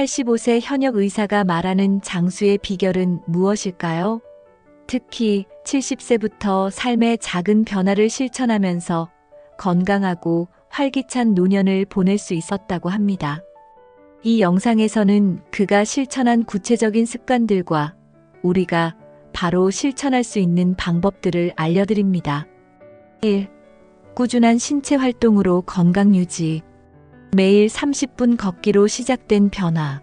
85세 현역 의사가 말하는 장수의 비결은 무엇일까요? 특히 70세부터 삶의 작은 변화를 실천하면서 건강하고 활기찬 노년을 보낼 수 있었다고 합니다. 이 영상에서는 그가 실천한 구체적인 습관들과 우리가 바로 실천할 수 있는 방법들을 알려드립니다. 1. 꾸준한 신체 활동으로 건강 유지. 매일 30분 걷기로 시작된 변화.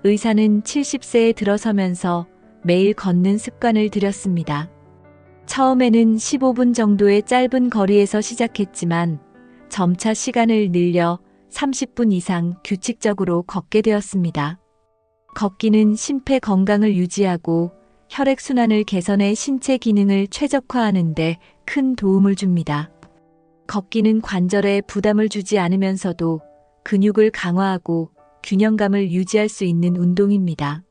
의사는 70세에 들어서면서 매일 걷는 습관을 들였습니다. 처음에는 15분 정도의 짧은 거리에서 시작했지만 점차 시간을 늘려 30분 이상 규칙적으로 걷게 되었습니다. 걷기는 심폐 건강을 유지하고 혈액순환을 개선해 신체 기능을 최적화하는 데 큰 도움을 줍니다. 걷기는 관절에 부담을 주지 않으면서도 근육을 강화하고 균형감을 유지할 수 있는 운동입니다.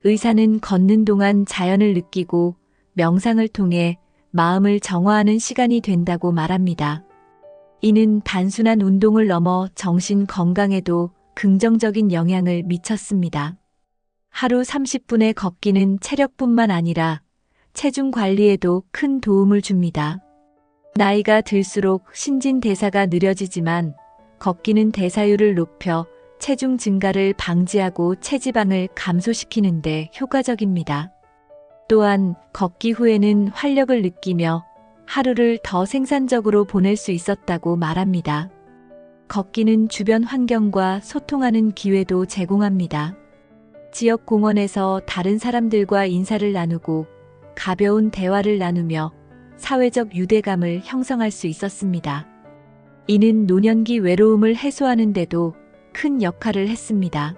의사는 걷는 동안 자연을 느끼고 명상을 통해 마음을 정화하는 시간이 된다고 말합니다. 이는 단순한 운동을 넘어 정신 건강에도 긍정적인 영향을 미쳤습니다. 하루 30분의 걷기는 체력뿐만 아니라 체중 관리에도 큰 도움을 줍니다. 나이가 들수록 신진대사가 느려지지만 걷기는 대사율을 높여 체중 증가를 방지하고 체지방을 감소시키는 데 효과적입니다. 또한 걷기 후에는 활력을 느끼며 하루를 더 생산적으로 보낼 수 있었다고 말합니다. 걷기는 주변 환경과 소통하는 기회도 제공합니다. 지역 공원에서 다른 사람들과 인사를 나누고 가벼운 대화를 나누며 사회적 유대감을 형성할 수 있었습니다. 이는 노년기 외로움을 해소하는 데도 큰 역할을 했습니다.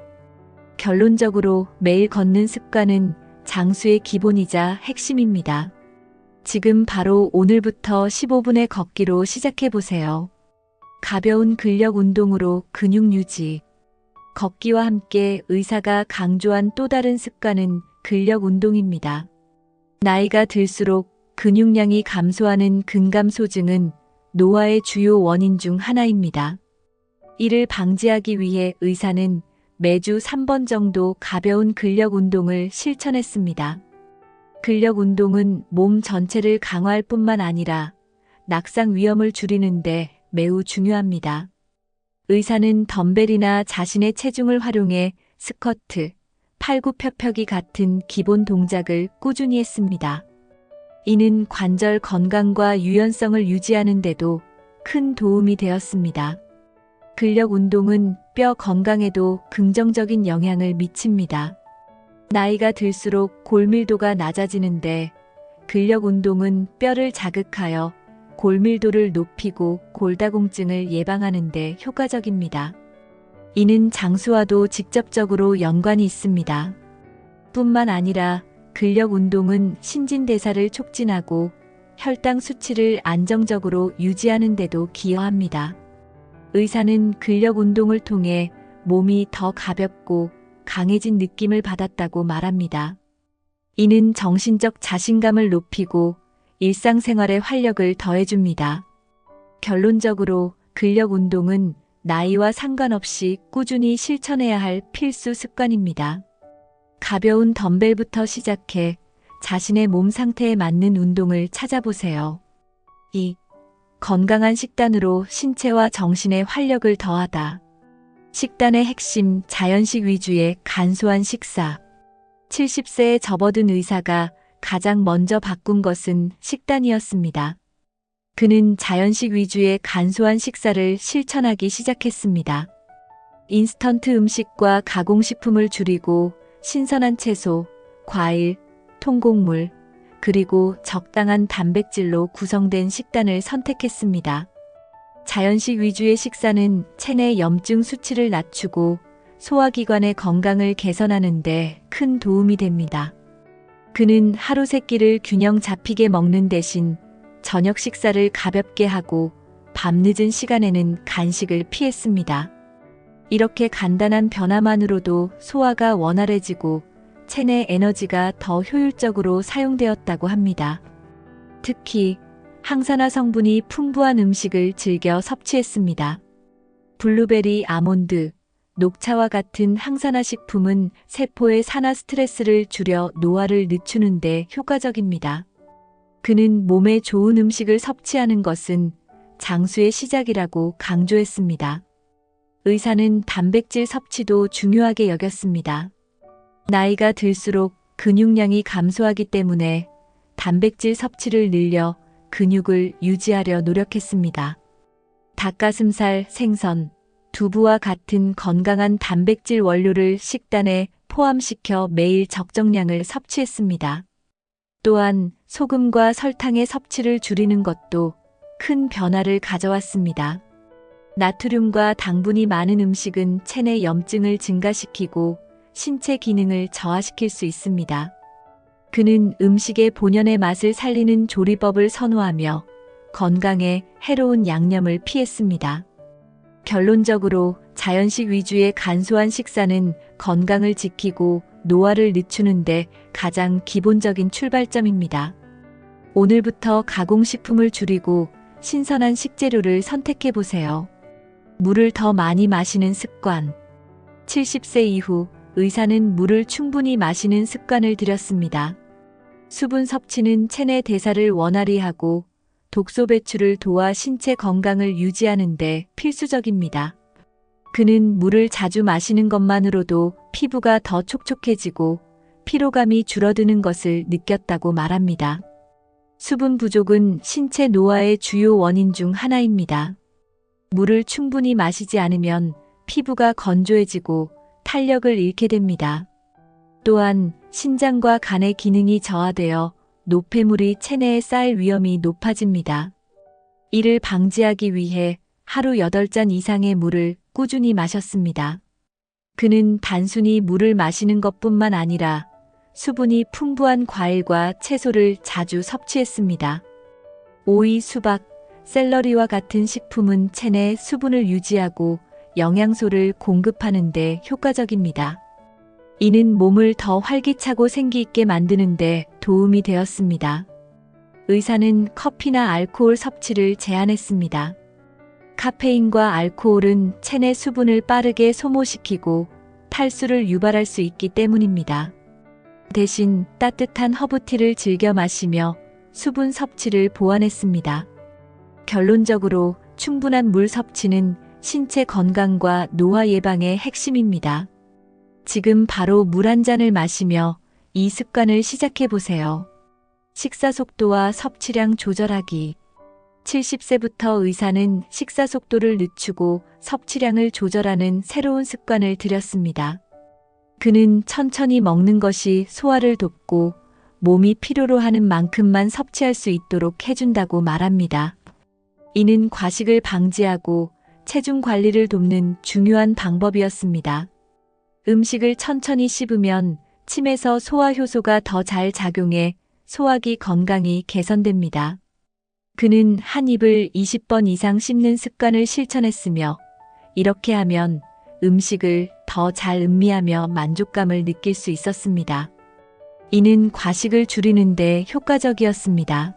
결론적으로 매일 걷는 습관은 장수의 기본이자 핵심입니다. 지금 바로 오늘부터 15분의 걷기로 시작해보세요. 가벼운 근력 운동으로 근육 유지. 걷기와 함께 의사가 강조한 또 다른 습관은 근력 운동입니다. 나이가 들수록 근육량이 감소하는 근감소증은 노화의 주요 원인 중 하나입니다. 이를 방지하기 위해 의사는 매주 3번 정도 가벼운 근력 운동을 실천했습니다. 근력 운동은 몸 전체를 강화할 뿐만 아니라 낙상 위험을 줄이는 데 매우 중요합니다. 의사는 덤벨이나 자신의 체중을 활용해 스쿼트, 팔굽혀펴기 같은 기본 동작을 꾸준히 했습니다. 이는 관절 건강과 유연성을 유지하는 데도 큰 도움이 되었습니다. 근력 운동은 뼈 건강에도 긍정적인 영향을 미칩니다. 나이가 들수록 골밀도가 낮아지는데 근력 운동은 뼈를 자극하여 골밀도를 높이고 골다공증을 예방하는 데 효과적입니다. 이는 장수와도 직접적으로 연관이 있습니다. 뿐만 아니라 근력 운동은 신진대사를 촉진하고 혈당 수치를 안정적으로 유지하는 데도 기여합니다. 의사는 근력 운동을 통해 몸이 더 가볍고 강해진 느낌을 받았다고 말합니다. 이는 정신적 자신감을 높이고 일상생활에 활력을 더해줍니다. 결론적으로 근력 운동은 나이와 상관없이 꾸준히 실천해야 할 필수 습관입니다. 가벼운 덤벨부터 시작해 자신의 몸 상태에 맞는 운동을 찾아보세요. 2. 건강한 식단으로 신체와 정신에 활력을 더하다. 식단의 핵심, 자연식 위주의 간소한 식사. 70세에 접어든 의사가 가장 먼저 바꾼 것은 식단이었습니다. 그는 자연식 위주의 간소한 식사를 실천하기 시작했습니다. 인스턴트 음식과 가공식품을 줄이고 신선한 채소, 과일, 통곡물, 그리고 적당한 단백질로 구성된 식단을 선택했습니다. 자연식 위주의 식사는 체내 염증 수치를 낮추고 소화기관의 건강을 개선하는 데 큰 도움이 됩니다. 그는 하루 3끼를 균형 잡히게 먹는 대신 저녁 식사를 가볍게 하고 밤늦은 시간에는 간식을 피했습니다. 이렇게 간단한 변화만으로도 소화가 원활해지고 체내 에너지가 더 효율적으로 사용되었다고 합니다. 특히 항산화 성분이 풍부한 음식을 즐겨 섭취했습니다. 블루베리, 아몬드, 녹차와 같은 항산화 식품은 세포의 산화 스트레스를 줄여 노화를 늦추는 데 효과적입니다. 그는 몸에 좋은 음식을 섭취하는 것은 장수의 시작이라고 강조했습니다. 의사는 단백질 섭취도 중요하게 여겼습니다. 나이가 들수록 근육량이 감소하기 때문에 단백질 섭취를 늘려 근육을 유지하려 노력했습니다. 닭가슴살, 생선, 두부와 같은 건강한 단백질 원료를 식단에 포함시켜 매일 적정량을 섭취했습니다. 또한 소금과 설탕의 섭취를 줄이는 것도 큰 변화를 가져왔습니다. 나트륨과 당분이 많은 음식은 체내 염증을 증가시키고 신체 기능을 저하시킬 수 있습니다. 그는 음식의 본연의 맛을 살리는 조리법을 선호하며 건강에 해로운 양념을 피했습니다. 결론적으로 자연식 위주의 간소한 식사는 건강을 지키고 노화를 늦추는데 가장 기본적인 출발점입니다. 오늘부터 가공식품을 줄이고 신선한 식재료를 선택해 보세요. 물을 더 많이 마시는 습관. 70세 이후 의사는 물을 충분히 마시는 습관을 들였습니다. 수분 섭취는 체내 대사를 원활히 하고 독소 배출을 도와 신체 건강을 유지하는 데 필수적입니다. 그는 물을 자주 마시는 것만으로도 피부가 더 촉촉해지고 피로감이 줄어드는 것을 느꼈다고 말합니다. 수분 부족은 신체 노화의 주요 원인 중 하나입니다. 물을 충분히 마시지 않으면 피부가 건조해지고 탄력을 잃게 됩니다. 또한 신장과 간의 기능이 저하되어 노폐물이 체내에 쌓일 위험이 높아집니다. 이를 방지하기 위해 하루 8잔 이상의 물을 꾸준히 마셨습니다. 그는 단순히 물을 마시는 것뿐만 아니라 수분이 풍부한 과일과 채소를 자주 섭취했습니다. 오이, 수박, 샐러리와 같은 식품은 체내 수분을 유지하고 영양소를 공급하는 데 효과적입니다. 이는 몸을 더 활기차고 생기 있게 만드는 데 도움이 되었습니다. 의사는 커피나 알코올 섭취를 제한했습니다. 카페인과 알코올은 체내 수분을 빠르게 소모시키고 탈수를 유발할 수 있기 때문입니다. 대신 따뜻한 허브티를 즐겨 마시며 수분 섭취를 보완했습니다. 결론적으로 충분한 물 섭취는 신체 건강과 노화 예방의 핵심입니다. 지금 바로 물 한 잔을 마시며 이 습관을 시작해 보세요. 식사 속도와 섭취량 조절하기. 70세부터 의사는 식사 속도를 늦추고 섭취량을 조절하는 새로운 습관을 들였습니다. 그는 천천히 먹는 것이 소화를 돕고 몸이 필요로 하는 만큼만 섭취할 수 있도록 해준다고 말합니다. 이는 과식을 방지하고 체중 관리를 돕는 중요한 방법이었습니다. 음식을 천천히 씹으면 침에서 소화 효소가 더 잘 작용해 소화기 건강이 개선됩니다. 그는 한 입을 20번 이상 씹는 습관을 실천했으며 이렇게 하면 음식을 더 잘 음미하며 만족감을 느낄 수 있었습니다. 이는 과식을 줄이는 데 효과적이었습니다.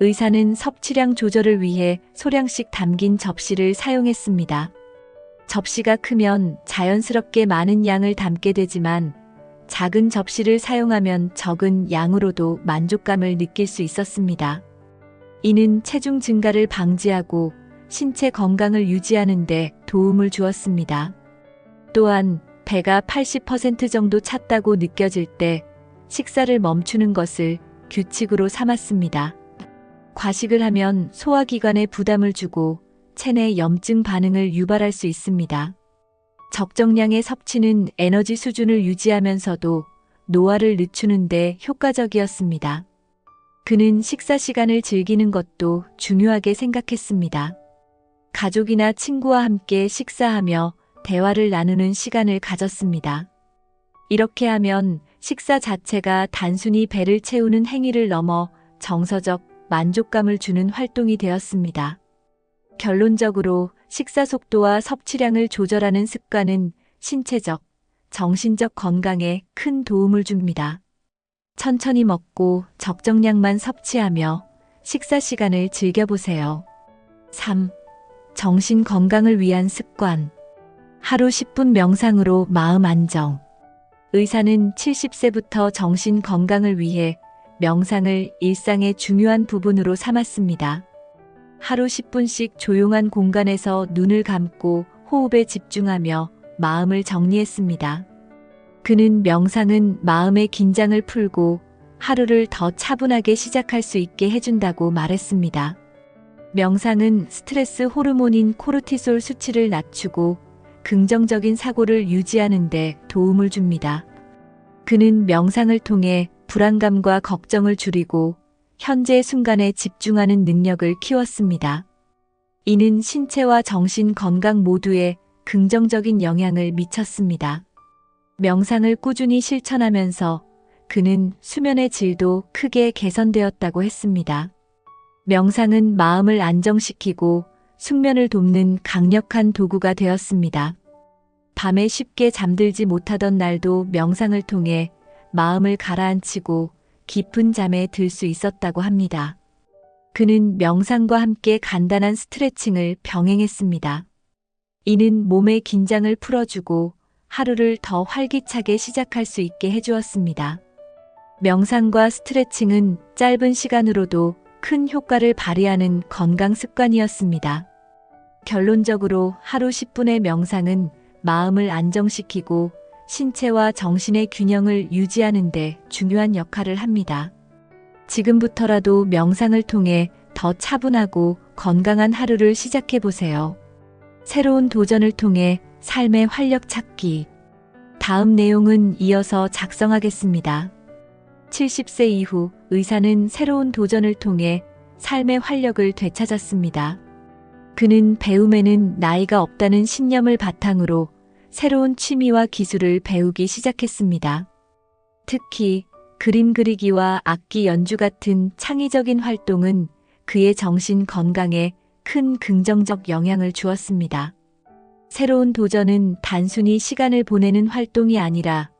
의사는 섭취량 조절을 위해 소량씩 담긴 접시를 사용했습니다. 접시가 크면 자연스럽게 많은 양을 담게 되지만 작은 접시를 사용하면 적은 양으로도 만족감을 느낄 수 있었습니다. 이는 체중 증가를 방지하고 신체 건강을 유지하는 데 도움을 주었습니다. 또한 배가 80% 정도 찼다고 느껴질 때 식사를 멈추는 것을 규칙으로 삼았습니다. 과식을 하면 소화기관에 부담을 주고 체내 염증 반응을 유발할 수 있습니다. 적정량의 섭취는 에너지 수준을 유지하면서도 노화를 늦추는 데 효과적이었습니다. 그는 식사 시간을 즐기는 것도 중요하게 생각했습니다. 가족이나 친구와 함께 식사하며 대화를 나누는 시간을 가졌습니다. 이렇게 하면 식사 자체가 단순히 배를 채우는 행위를 넘어 정서적 만족감을 주는 활동이 되었습니다. 결론적으로 식사 속도와 섭취량을 조절하는 습관은 신체적, 정신적 건강에 큰 도움을 줍니다. 천천히 먹고 적정량만 섭취하며 식사 시간을 즐겨보세요. 3. 정신 건강을 위한 습관. 하루 10분 명상으로 마음 안정. 의사는 70세부터 정신 건강을 위해 명상을 일상의 중요한 부분으로 삼았습니다. 하루 10분씩 조용한 공간에서 눈을 감고 호흡에 집중하며 마음을 정리했습니다. 그는 명상은 마음의 긴장을 풀고 하루를 더 차분하게 시작할 수 있게 해준다고 말했습니다. 명상은 스트레스 호르몬인 코르티솔 수치를 낮추고 긍정적인 사고를 유지하는 데 도움을 줍니다. 그는 명상을 통해 불안감과 걱정을 줄이고 현재 순간에 집중하는 능력을 키웠습니다. 이는 신체와 정신 건강 모두에 긍정적인 영향을 미쳤습니다. 명상을 꾸준히 실천하면서 그는 수면의 질도 크게 개선되었다고 했습니다. 명상은 마음을 안정시키고 숙면을 돕는 강력한 도구가 되었습니다. 밤에 쉽게 잠들지 못하던 날도 명상을 통해 마음을 가라앉히고 깊은 잠에 들 수 있었다고 합니다. 그는 명상과 함께 간단한 스트레칭을 병행했습니다. 이는 몸의 긴장을 풀어주고 하루를 더 활기차게 시작할 수 있게 해주었습니다. 명상과 스트레칭은 짧은 시간으로도 큰 효과를 발휘하는 건강 습관이었습니다. 결론적으로 하루 10분의 명상은 마음을 안정시키고 신체와 정신의 균형을 유지하는 데 중요한 역할을 합니다. 지금부터라도 명상을 통해 더 차분하고 건강한 하루를 시작해 보세요. 새로운 도전을 통해 삶의 활력 찾기. 다음 내용은 이어서 작성하겠습니다. 70세 이후 의사는 새로운 도전을 통해 삶의 활력을 되찾았습니다. 그는 배움에는 나이가 없다는 신념을 바탕으로 새로운 취미와 기술을 배우기 시작했습니다. 특히 그림 그리기와 악기 연주 같은 창의적인 활동은 그의 정신 건강에 큰 긍정적 영향을 주었습니다. 새로운 도전은 단순히 시간을 보내는 활동이 아니라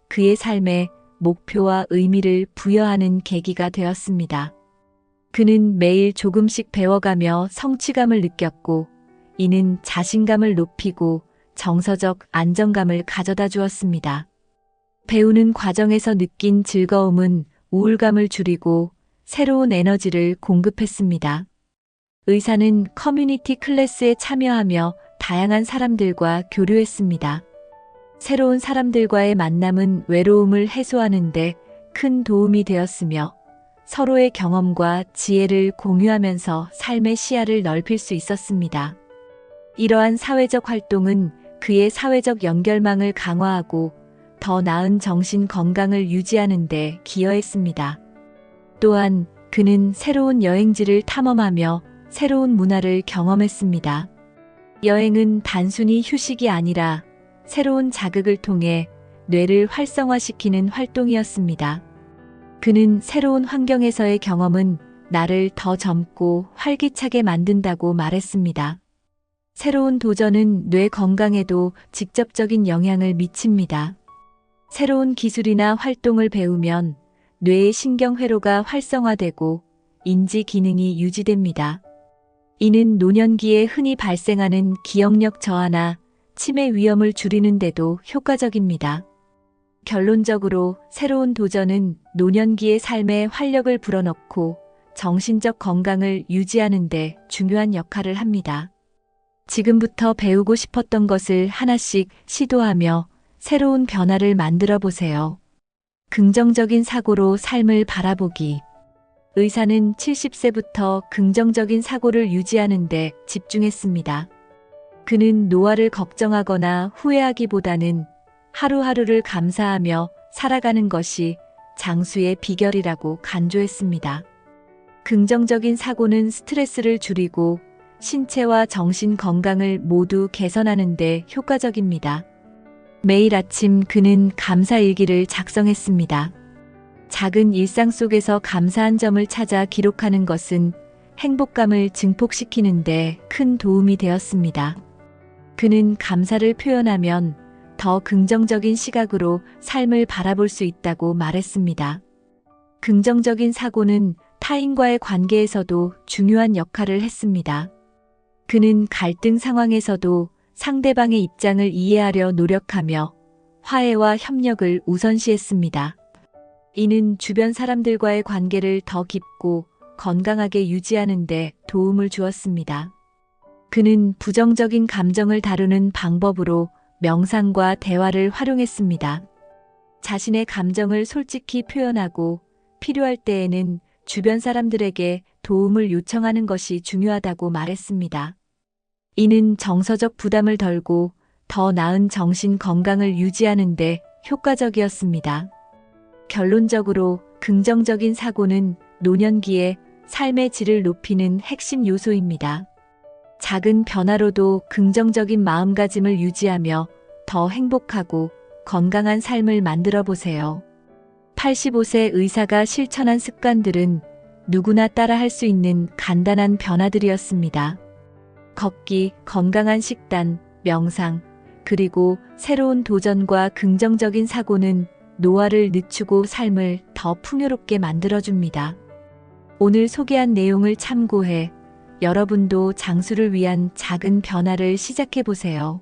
그의 삶에 목표와 의미를 부여하는 계기가 되었습니다. 그는 매일 조금씩 배워가며 성취감을 느꼈고, 이는 자신감을 높이고 정서적 안정감을 가져다 주었습니다. 배우는 과정에서 느낀 즐거움은 우울감을 줄이고 새로운 에너지를 공급했습니다. 의사는 커뮤니티 클래스에 참여하며 다양한 사람들과 교류했습니다. 새로운 사람들과의 만남은 외로움을 해소하는 데 큰 도움이 되었으며 서로의 경험과 지혜를 공유하면서 삶의 시야를 넓힐 수 있었습니다. 이러한 사회적 활동은 그의 사회적 연결망을 강화하고 더 나은 정신 건강을 유지하는 데 기여했습니다. 또한 그는 새로운 여행지를 탐험하며 새로운 문화를 경험했습니다. 여행은 단순히 휴식이 아니라 새로운 자극을 통해 뇌를 활성화시키는 활동이었습니다. 그는 새로운 환경에서의 경험은 나를 더 젊고 활기차게 만든다고 말했습니다. 새로운 도전은 뇌 건강에도 직접적인 영향을 미칩니다. 새로운 기술이나 활동을 배우면 뇌의 신경회로가 활성화되고 인지 기능이 유지됩니다. 이는 노년기에 흔히 발생하는 기억력 저하나 치매 위험을 줄이는 데도 효과적입니다. 결론적으로 새로운 도전은 노년기의 삶에 활력을 불어넣고 정신적 건강을 유지하는 데 중요한 역할을 합니다. 지금부터 배우고 싶었던 것을 하나씩 시도하며 새로운 변화를 만들어 보세요. 긍정적인 사고로 삶을 바라보기. 의사는 70세부터 긍정적인 사고를 유지하는 데 집중했습니다. 그는 노화를 걱정하거나 후회하기보다는 하루하루를 감사하며 살아가는 것이 장수의 비결이라고 강조했습니다. 긍정적인 사고는 스트레스를 줄이고 신체와 정신 건강을 모두 개선하는 데 효과적입니다. 매일 아침 그는 감사일기를 작성했습니다. 작은 일상 속에서 감사한 점을 찾아 기록하는 것은 행복감을 증폭시키는 데 큰 도움이 되었습니다. 그는 감사를 표현하면 더 긍정적인 시각으로 삶을 바라볼 수 있다고 말했습니다. 긍정적인 사고는 타인과의 관계에서도 중요한 역할을 했습니다. 그는 갈등 상황에서도 상대방의 입장을 이해하려 노력하며 화해와 협력을 우선시했습니다. 이는 주변 사람들과의 관계를 더 깊고 건강하게 유지하는 데 도움을 주었습니다. 그는 부정적인 감정을 다루는 방법으로 명상과 대화를 활용했습니다. 자신의 감정을 솔직히 표현하고 필요할 때에는 주변 사람들에게 도움을 요청하는 것이 중요하다고 말했습니다. 이는 정서적 부담을 덜고 더 나은 정신 건강을 유지하는 데 효과적이었습니다. 결론적으로 긍정적인 사고는 노년기에 삶의 질을 높이는 핵심 요소입니다. 작은 변화로도 긍정적인 마음가짐을 유지하며 더 행복하고 건강한 삶을 만들어 보세요. 85세 의사가 실천한 습관들은 누구나 따라할 수 있는 간단한 변화들이었습니다. 걷기, 건강한 식단, 명상, 그리고 새로운 도전과 긍정적인 사고는 노화를 늦추고 삶을 더 풍요롭게 만들어줍니다. 오늘 소개한 내용을 참고해 여러분도 장수를 위한 작은 변화를 시작해보세요.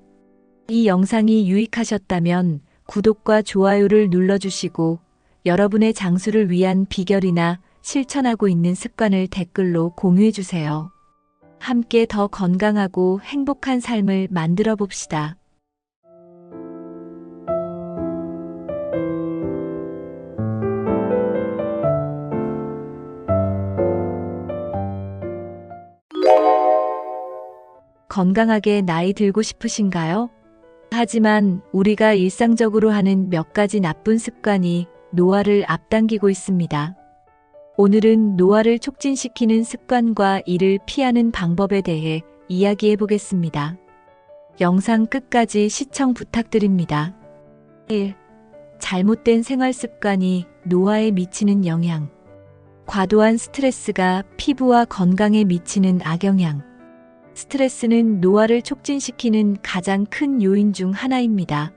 이 영상이 유익하셨다면 구독과 좋아요를 눌러주시고 여러분의 장수를 위한 비결이나 실천하고 있는 습관을 댓글로 공유해주세요. 함께 더 건강하고 행복한 삶을 만들어 봅시다. 건강하게 나이 들고 싶으신가요? 하지만 우리가 일상적으로 하는 몇 가지 나쁜 습관이 노화를 앞당기고 있습니다. 오늘은 노화를 촉진시키는 습관과 이를 피하는 방법에 대해 이야기해 보겠습니다. 영상 끝까지 시청 부탁드립니다. 1. 잘못된 생활 습관이 노화에 미치는 영향. 과도한 스트레스가 피부와 건강에 미치는 악영향. 스트레스는 노화를 촉진시키는 가장 큰 요인 중 하나입니다.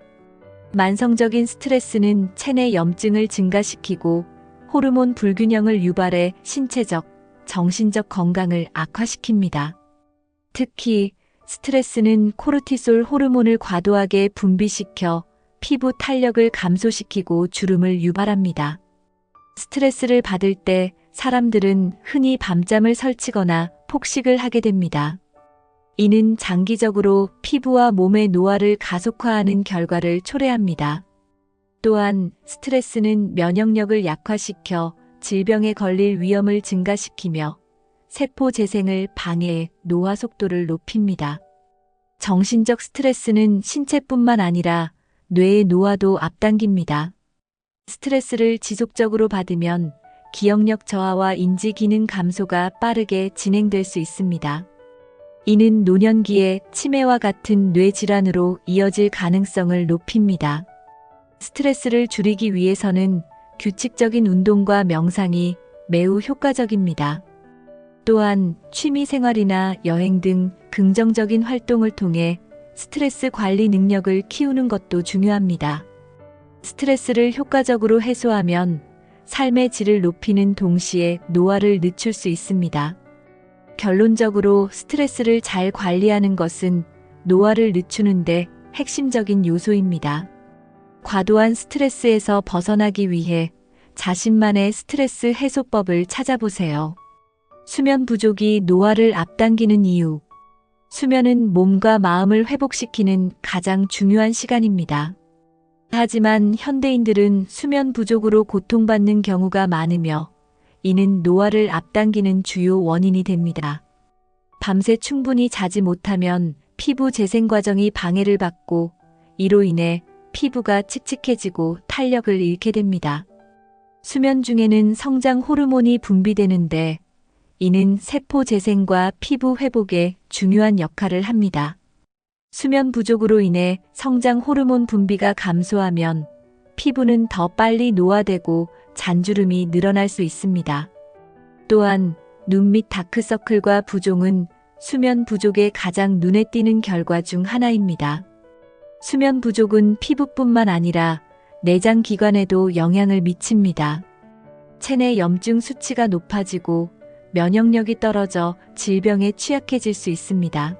만성적인 스트레스는 체내 염증을 증가시키고 호르몬 불균형을 유발해 신체적, 정신적 건강을 악화시킵니다. 특히 스트레스는 코르티솔 호르몬을 과도하게 분비시켜 피부 탄력을 감소시키고 주름을 유발합니다. 스트레스를 받을 때 사람들은 흔히 밤잠을 설치거나 폭식을 하게 됩니다. 이는 장기적으로 피부와 몸의 노화를 가속화하는 결과를 초래합니다. 또한 스트레스는 면역력을 약화시켜 질병에 걸릴 위험을 증가시키며 세포 재생을 방해해 노화 속도를 높입니다. 정신적 스트레스는 신체뿐만 아니라 뇌의 노화도 앞당깁니다. 스트레스를 지속적으로 받으면 기억력 저하와 인지 기능 감소가 빠르게 진행될 수 있습니다. 이는 노년기에 치매와 같은 뇌 질환으로 이어질 가능성을 높입니다. 스트레스를 줄이기 위해서는 규칙적인 운동과 명상이 매우 효과적입니다. 또한 취미 생활이나 여행 등 긍정적인 활동을 통해 스트레스 관리 능력을 키우는 것도 중요합니다. 스트레스를 효과적으로 해소하면 삶의 질을 높이는 동시에 노화를 늦출 수 있습니다. 결론적으로 스트레스를 잘 관리하는 것은 노화를 늦추는데 핵심적인 요소입니다. 과도한 스트레스에서 벗어나기 위해 자신만의 스트레스 해소법을 찾아보세요. 수면 부족이 노화를 앞당기는 이유. 수면은 몸과 마음을 회복시키는 가장 중요한 시간입니다. 하지만 현대인들은 수면 부족으로 고통받는 경우가 많으며 이는 노화를 앞당기는 주요 원인이 됩니다. 밤새 충분히 자지 못하면 피부 재생 과정이 방해를 받고 이로 인해 피부가 칙칙해지고 탄력을 잃게 됩니다. 수면 중에는 성장 호르몬이 분비되는데 이는 세포 재생과 피부 회복에 중요한 역할을 합니다. 수면 부족으로 인해 성장 호르몬 분비가 감소하면 피부는 더 빨리 노화되고 잔주름이 늘어날 수 있습니다. 또한 눈 밑 다크서클과 부종은 수면 부족의 가장 눈에 띄는 결과 중 하나입니다. 수면 부족은 피부뿐만 아니라 내장 기관에도 영향을 미칩니다. 체내 염증 수치가 높아지고 면역력이 떨어져 질병에 취약해질 수 있습니다.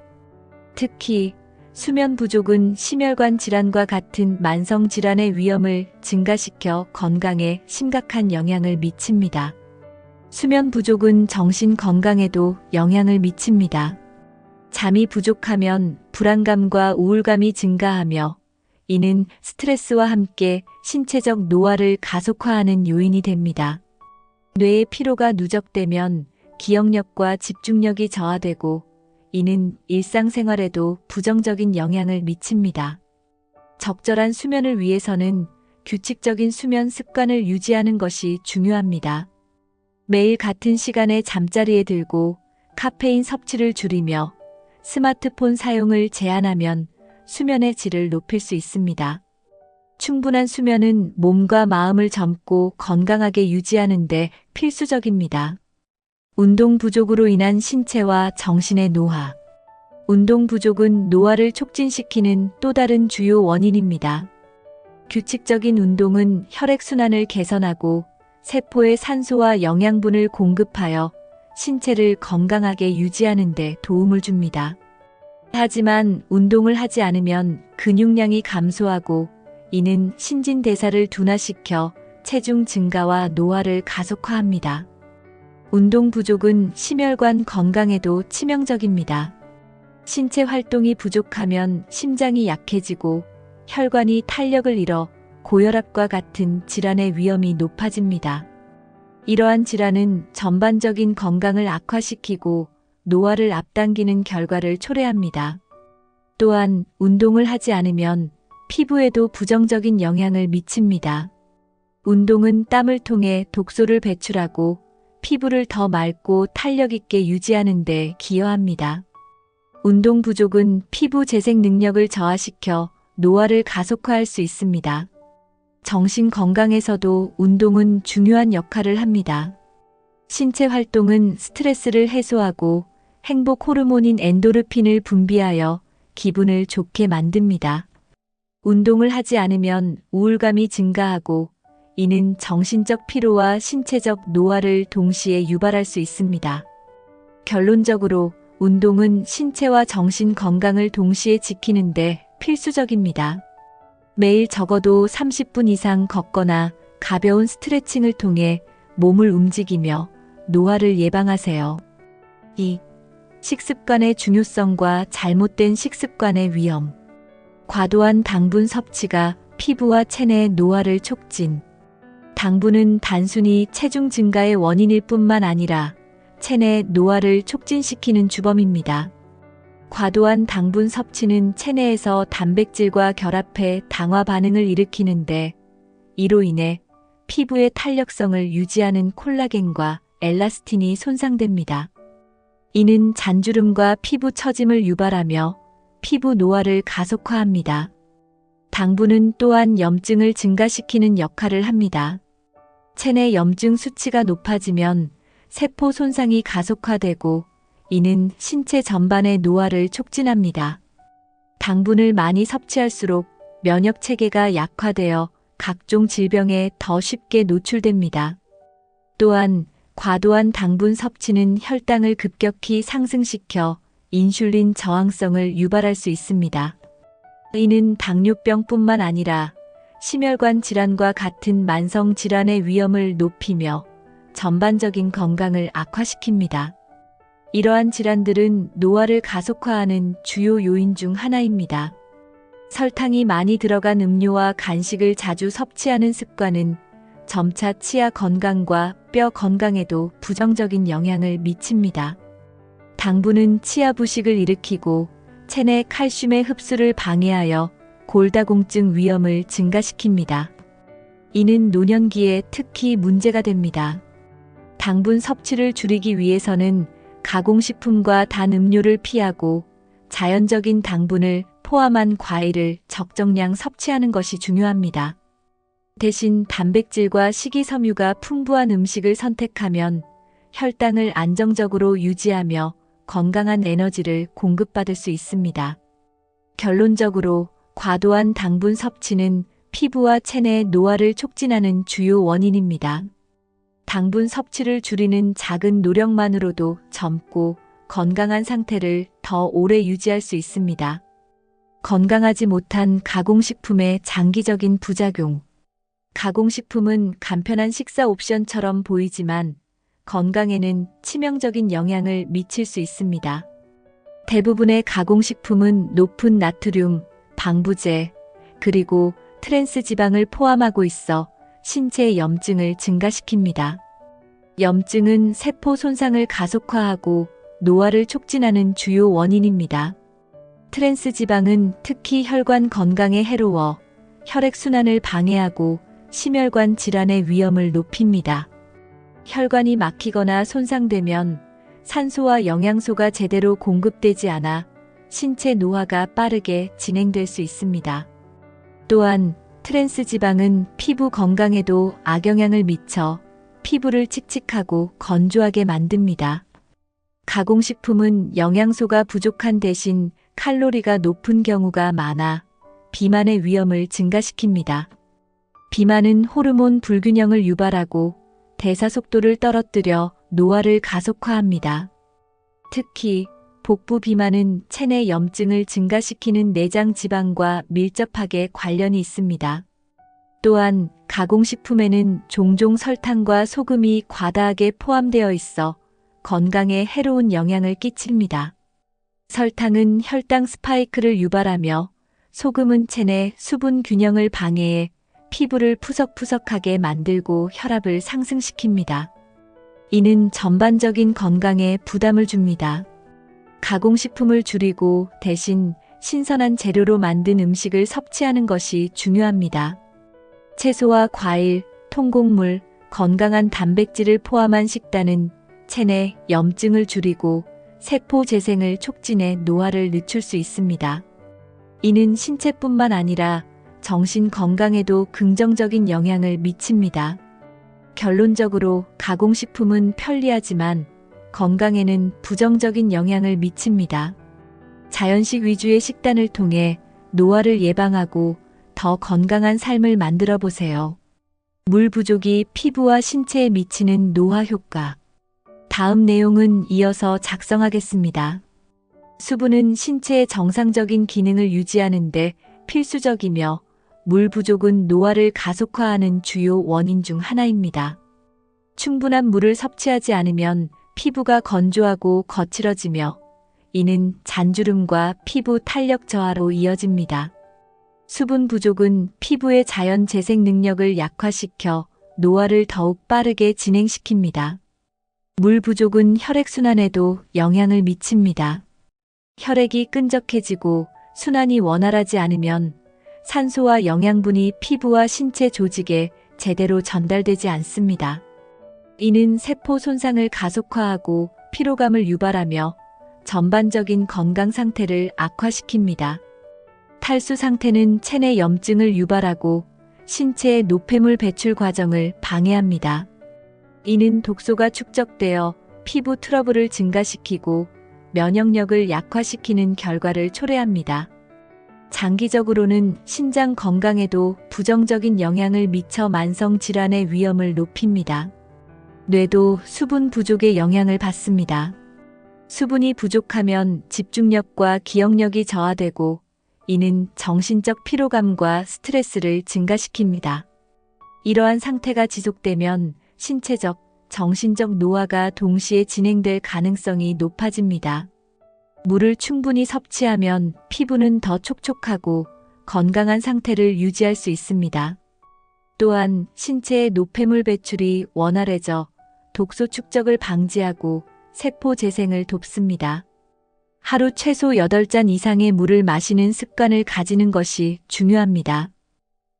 특히 수면 부족은 심혈관 질환과 같은 만성 질환의 위험을 증가시켜 건강에 심각한 영향을 미칩니다. 수면 부족은 정신 건강에도 영향을 미칩니다. 잠이 부족하면 불안감과 우울감이 증가하며 이는 스트레스와 함께 신체적 노화를 가속화하는 요인이 됩니다. 뇌의 피로가 누적되면 기억력과 집중력이 저하되고 이는 일상생활에도 부정적인 영향을 미칩니다. 적절한 수면을 위해서는 규칙적인 수면 습관을 유지하는 것이 중요합니다. 매일 같은 시간에 잠자리에 들고 카페인 섭취를 줄이며 스마트폰 사용을 제한하면 수면의 질을 높일 수 있습니다. 충분한 수면은 몸과 마음을 젊고 건강하게 유지하는 데 필수적입니다. 운동 부족으로 인한 신체와 정신의 노화. 운동 부족은 노화를 촉진시키는 또 다른 주요 원인입니다. 규칙적인 운동은 혈액순환을 개선하고 세포에 산소와 영양분을 공급하여 신체를 건강하게 유지하는 데 도움을 줍니다. 하지만 운동을 하지 않으면 근육량이 감소하고 이는 신진대사를 둔화시켜 체중 증가와 노화를 가속화합니다. 운동 부족은 심혈관 건강에도 치명적입니다. 신체 활동이 부족하면 심장이 약해지고 혈관이 탄력을 잃어 고혈압과 같은 질환의 위험이 높아집니다. 이러한 질환은 전반적인 건강을 악화시키고 노화를 앞당기는 결과를 초래합니다. 또한 운동을 하지 않으면 피부에도 부정적인 영향을 미칩니다. 운동은 땀을 통해 독소를 배출하고 피부를 더 맑고 탄력 있게 유지하는 데 기여합니다. 운동 부족은 피부 재생 능력을 저하시켜 노화를 가속화할 수 있습니다. 정신 건강에서도 운동은 중요한 역할을 합니다. 신체 활동은 스트레스를 해소하고 행복 호르몬인 엔도르핀을 분비하여 기분을 좋게 만듭니다. 운동을 하지 않으면 우울감이 증가하고 이는 정신적 피로와 신체적 노화를 동시에 유발할 수 있습니다. 결론적으로 운동은 신체와 정신 건강을 동시에 지키는데 필수적입니다. 매일 적어도 30분 이상 걷거나 가벼운 스트레칭을 통해 몸을 움직이며 노화를 예방하세요. 2. 식습관의 중요성과 잘못된 식습관의 위험. 과도한 당분 섭취가 피부와 체내의 노화를 촉진. 당분은 단순히 체중 증가의 원인일 뿐만 아니라 체내 노화를 촉진시키는 주범입니다. 과도한 당분 섭취는 체내에서 단백질과 결합해 당화 반응을 일으키는데 이로 인해 피부의 탄력성을 유지하는 콜라겐과 엘라스틴이 손상됩니다. 이는 잔주름과 피부 처짐을 유발하며 피부 노화를 가속화합니다. 당분은 또한 염증을 증가시키는 역할을 합니다. 체내 염증 수치가 높아지면 세포 손상이 가속화되고 이는 신체 전반의 노화를 촉진합니다. 당분을 많이 섭취할수록 면역 체계가 약화되어 각종 질병에 더 쉽게 노출됩니다. 또한 과도한 당분 섭취는 혈당을 급격히 상승시켜 인슐린 저항성을 유발할 수 있습니다. 이는 당뇨병뿐만 아니라 심혈관 질환과 같은 만성 질환의 위험을 높이며 전반적인 건강을 악화시킵니다. 이러한 질환들은 노화를 가속화하는 주요 요인 중 하나입니다. 설탕이 많이 들어간 음료와 간식을 자주 섭취하는 습관은 점차 치아 건강과 뼈 건강에도 부정적인 영향을 미칩니다. 당분은 치아 부식을 일으키고 체내 칼슘의 흡수를 방해하여 골다공증 위험을 증가시킵니다. 이는 노년기에 특히 문제가 됩니다. 당분 섭취를 줄이기 위해서는 가공식품과 단 음료를 피하고 자연적인 당분을 포함한 과일을 적정량 섭취하는 것이 중요합니다. 대신 단백질과 식이섬유가 풍부한 음식을 선택하면 혈당을 안정적으로 유지하며 건강한 에너지를 공급받을 수 있습니다. 결론적으로 과도한 당분 섭취는 피부와 체내의 노화를 촉진하는 주요 원인입니다. 당분 섭취를 줄이는 작은 노력만으로도 젊고 건강한 상태를 더 오래 유지할 수 있습니다. 건강하지 못한 가공식품의 장기적인 부작용. 가공식품은 간편한 식사 옵션처럼 보이지만 건강에는 치명적인 영향을 미칠 수 있습니다. 대부분의 가공식품은 높은 나트륨, 방부제, 그리고 트랜스 지방을 포함하고 있어 신체 염증을 증가시킵니다. 염증은 세포 손상을 가속화하고 노화를 촉진하는 주요 원인입니다. 트랜스 지방은 특히 혈관 건강에 해로워 혈액순환을 방해하고 심혈관 질환의 위험을 높입니다. 혈관이 막히거나 손상되면 산소와 영양소가 제대로 공급되지 않아 신체 노화가 빠르게 진행될 수 있습니다. 또한 트랜스 지방은 피부 건강에도 악영향을 미쳐 피부를 칙칙하고 건조하게 만듭니다. 가공식품은 영양소가 부족한 대신 칼로리가 높은 경우가 많아 비만의 위험을 증가시킵니다. 비만은 호르몬 불균형을 유발하고 대사 속도를 떨어뜨려 노화를 가속화합니다. 특히 복부 비만은 체내 염증을 증가시키는 내장 지방과 밀접하게 관련이 있습니다. 또한 가공식품에는 종종 설탕과 소금이 과다하게 포함되어 있어 건강에 해로운 영향을 끼칩니다. 설탕은 혈당 스파이크를 유발하며 소금은 체내 수분 균형을 방해해 피부를 푸석푸석하게 만들고 혈압을 상승시킵니다. 이는 전반적인 건강에 부담을 줍니다. 가공식품을 줄이고 대신 신선한 재료로 만든 음식을 섭취하는 것이 중요합니다. 채소와 과일, 통곡물, 건강한 단백질을 포함한 식단은 체내 염증을 줄이고 세포 재생을 촉진해 노화를 늦출 수 있습니다. 이는 신체뿐만 아니라 정신 건강에도 긍정적인 영향을 미칩니다. 결론적으로 가공식품은 편리하지만 건강에는 부정적인 영향을 미칩니다. 자연식 위주의 식단을 통해 노화를 예방하고 더 건강한 삶을 만들어 보세요. 물 부족이 피부와 신체에 미치는 노화 효과. 다음 내용은 이어서 작성하겠습니다. 수분은 신체의 정상적인 기능을 유지하는 데 필수적이며 물 부족은 노화를 가속화하는 주요 원인 중 하나입니다. 충분한 물을 섭취하지 않으면 피부가 건조하고 거칠어지며 이는 잔주름과 피부 탄력 저하로 이어집니다. 수분 부족은 피부의 자연 재생 능력을 약화시켜 노화를 더욱 빠르게 진행시킵니다. 물 부족은 혈액순환에도 영향을 미칩니다. 혈액이 끈적해지고 순환이 원활하지 않으면 산소와 영양분이 피부와 신체 조직에 제대로 전달되지 않습니다. 이는 세포 손상을 가속화하고 피로감을 유발하며 전반적인 건강 상태를 악화시킵니다. 탈수 상태는 체내 염증을 유발하고 신체의 노폐물 배출 과정을 방해합니다. 이는 독소가 축적되어 피부 트러블을 증가시키고 면역력을 약화시키는 결과를 초래합니다. 장기적으로는 신장 건강에도 부정적인 영향을 미쳐 만성 질환의 위험을 높입니다. 뇌도 수분 부족의 영향을 받습니다. 수분이 부족하면 집중력과 기억력이 저하되고 이는 정신적 피로감과 스트레스를 증가시킵니다. 이러한 상태가 지속되면 신체적, 정신적 노화가 동시에 진행될 가능성이 높아집니다. 물을 충분히 섭취하면 피부는 더 촉촉하고 건강한 상태를 유지할 수 있습니다. 또한 신체의 노폐물 배출이 원활해져 독소 축적을 방지하고 세포 재생을 돕습니다. 하루 최소 8잔 이상의 물을 마시는 습관을 가지는 것이 중요합니다.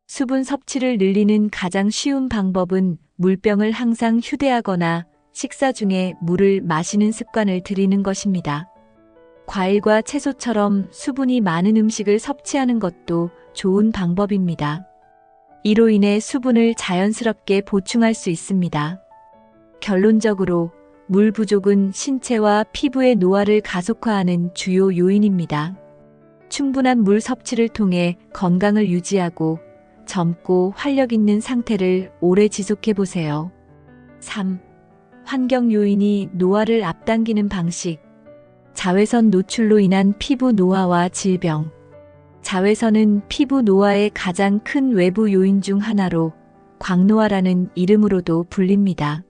수분 섭취를 늘리는 가장 쉬운 방법은 물병을 항상 휴대하거나 식사 중에 물을 마시는 습관을 들이는 것입니다. 과일과 채소처럼 수분이 많은 음식을 섭취하는 것도 좋은 방법입니다. 이로 인해 수분을 자연스럽게 보충할 수 있습니다. 결론적으로 물 부족은 신체와 피부의 노화를 가속화하는 주요 요인입니다. 충분한 물 섭취를 통해 건강을 유지하고 젊고 활력 있는 상태를 오래 지속해 보세요. 3. 환경 요인이 노화를 앞당기는 방식. 자외선 노출로 인한 피부 노화와 질병. 자외선은 피부 노화의 가장 큰 외부 요인 중 하나로 광노화라는 이름으로도 불립니다.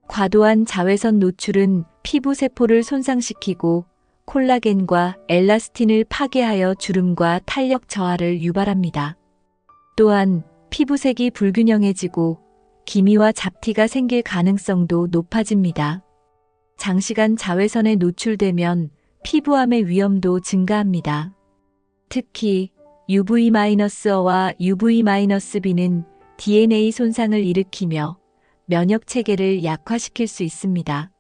과도한 자외선 노출은 피부 세포를 손상시키고 콜라겐과 엘라스틴을 파괴하여 주름과 탄력 저하를 유발합니다. 또한 피부색이 불균형해지고 기미와 잡티가 생길 가능성도 높아집니다. 장시간 자외선에 노출되면 피부암의 위험도 증가합니다. 특히 UV-A와 UV-B는 DNA 손상을 일으키며 면역 체계를 약화시킬 수 있습니다.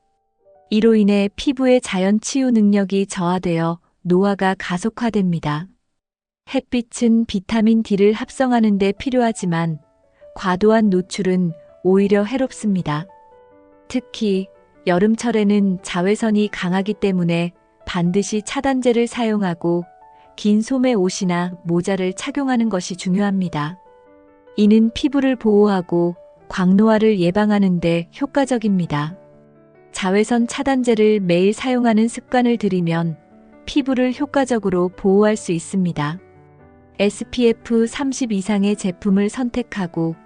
이로 인해 피부의 자연 치유 능력이 저하되어 노화가 가속화됩니다. 햇빛은 비타민 D를 합성하는 데 필요하지만 과도한 노출은 오히려 해롭습니다. 특히 여름철에는 자외선이 강하기 때문에 반드시 차단제를 사용하고 긴 소매 옷이나 모자를 착용하는 것이 중요합니다. 이는 피부를 보호하고 광노화를 예방하는 데 효과적입니다. 자외선 차단제를 매일 사용하는 습관을 들이면 피부를 효과적으로 보호할 수 있습니다. SPF 30 이상의 제품을 선택하고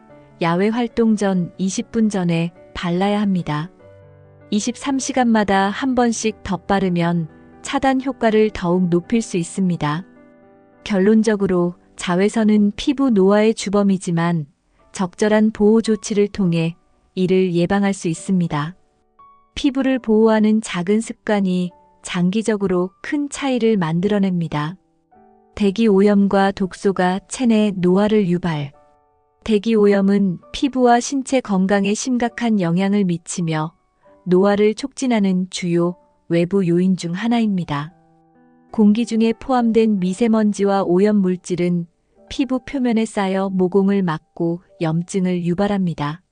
야외 활동 전 20분 전에 발라야 합니다. 23시간마다 한 번씩 덧바르면 차단 효과를 더욱 높일 수 있습니다. 결론적으로 자외선은 피부 노화의 주범이지만 적절한 보호 조치를 통해 이를 예방할 수 있습니다. 피부를 보호하는 작은 습관이 장기적으로 큰 차이를 만들어냅니다. 대기 오염과 독소가 체내 노화를 유발. 대기 오염은 피부와 신체 건강에 심각한 영향을 미치며 노화를 촉진하는 주요 외부 요인 중 하나입니다. 공기 중에 포함된 미세먼지와 오염 물질은 피부 표면에 쌓여 모공을 막고 염증을 유발합니다.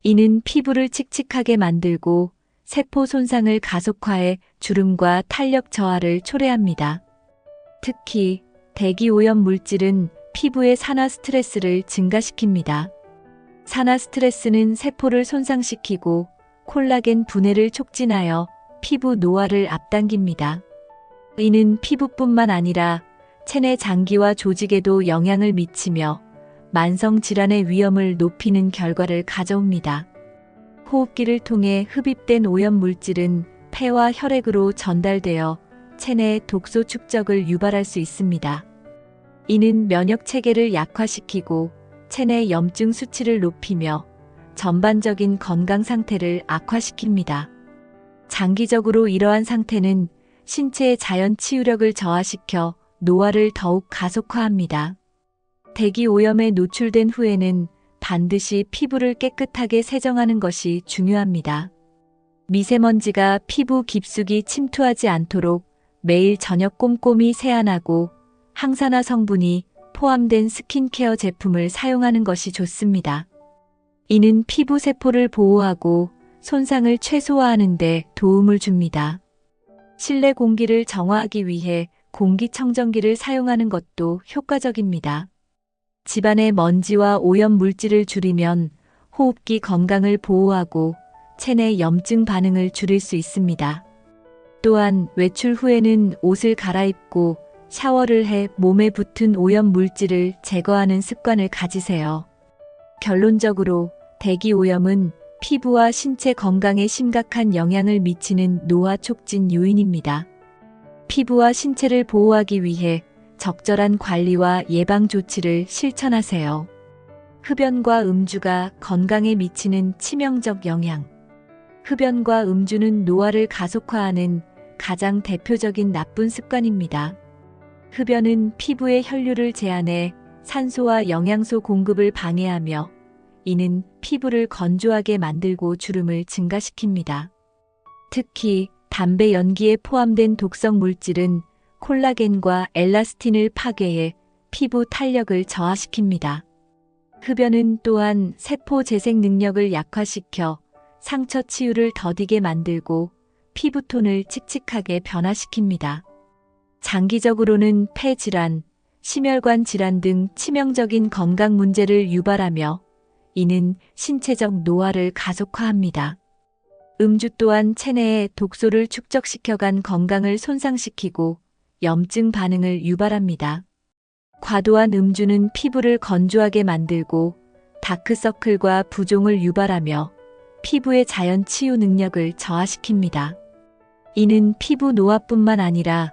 이는 피부를 칙칙하게 만들고 세포 손상을 가속화해 주름과 탄력 저하를 초래합니다. 특히 대기 오염 물질은 피부의 산화 스트레스를 증가시킵니다. 산화 스트레스는 세포를 손상시키고 콜라겐 분해를 촉진하여 피부 노화를 앞당깁니다. 이는 피부뿐만 아니라 체내 장기와 조직에도 영향을 미치며 만성 질환의 위험을 높이는 결과를 가져옵니다. 호흡기를 통해 흡입된 오염 물질은 폐와 혈액으로 전달되어 체내 독소 축적을 유발할 수 있습니다. 이는 면역 체계를 약화시키고 체내 염증 수치를 높이며 전반적인 건강 상태를 악화시킵니다. 장기적으로 이러한 상태는 신체의 자연 치유력을 저하시켜 노화를 더욱 가속화합니다. 대기 오염에 노출된 후에는 반드시 피부를 깨끗하게 세정하는 것이 중요합니다. 미세먼지가 피부 깊숙이 침투하지 않도록 매일 저녁 꼼꼼히 세안하고 항산화 성분이 포함된 스킨케어 제품을 사용하는 것이 좋습니다. 이는 피부 세포를 보호하고 손상을 최소화하는 데 도움을 줍니다. 실내 공기를 정화하기 위해 공기청정기를 사용하는 것도 효과적입니다. 집안의 먼지와 오염 물질을 줄이면 호흡기 건강을 보호하고 체내 염증 반응을 줄일 수 있습니다. 또한 외출 후에는 옷을 갈아입고 샤워를 해 몸에 붙은 오염 물질을 제거하는 습관을 가지세요. 결론적으로 대기 오염은 피부와 신체 건강에 심각한 영향을 미치는 노화 촉진 요인입니다. 피부와 신체를 보호하기 위해 적절한 관리와 예방 조치를 실천하세요. 흡연과 음주가 건강에 미치는 치명적 영향. 흡연과 음주는 노화를 가속화하는 가장 대표적인 나쁜 습관입니다. 흡연은 피부의 혈류를 제한해 산소와 영양소 공급을 방해하며 이는 피부를 건조하게 만들고 주름을 증가시킵니다. 특히 담배 연기에 포함된 독성 물질은 콜라겐과 엘라스틴을 파괴해 피부 탄력을 저하시킵니다. 흡연은 또한 세포 재생 능력을 약화시켜 상처 치유를 더디게 만들고 피부톤을 칙칙하게 변화시킵니다. 장기적으로는 폐 질환, 심혈관 질환 등 치명적인 건강 문제를 유발하며 이는 신체적 노화를 가속화합니다. 음주 또한 체내에 독소를 축적시켜간 건강을 손상시키고 염증 반응을 유발합니다. 과도한 음주는 피부를 건조하게 만들고 다크서클과 부종을 유발하며 피부의 자연 치유 능력을 저하시킵니다. 이는 피부 노화뿐만 아니라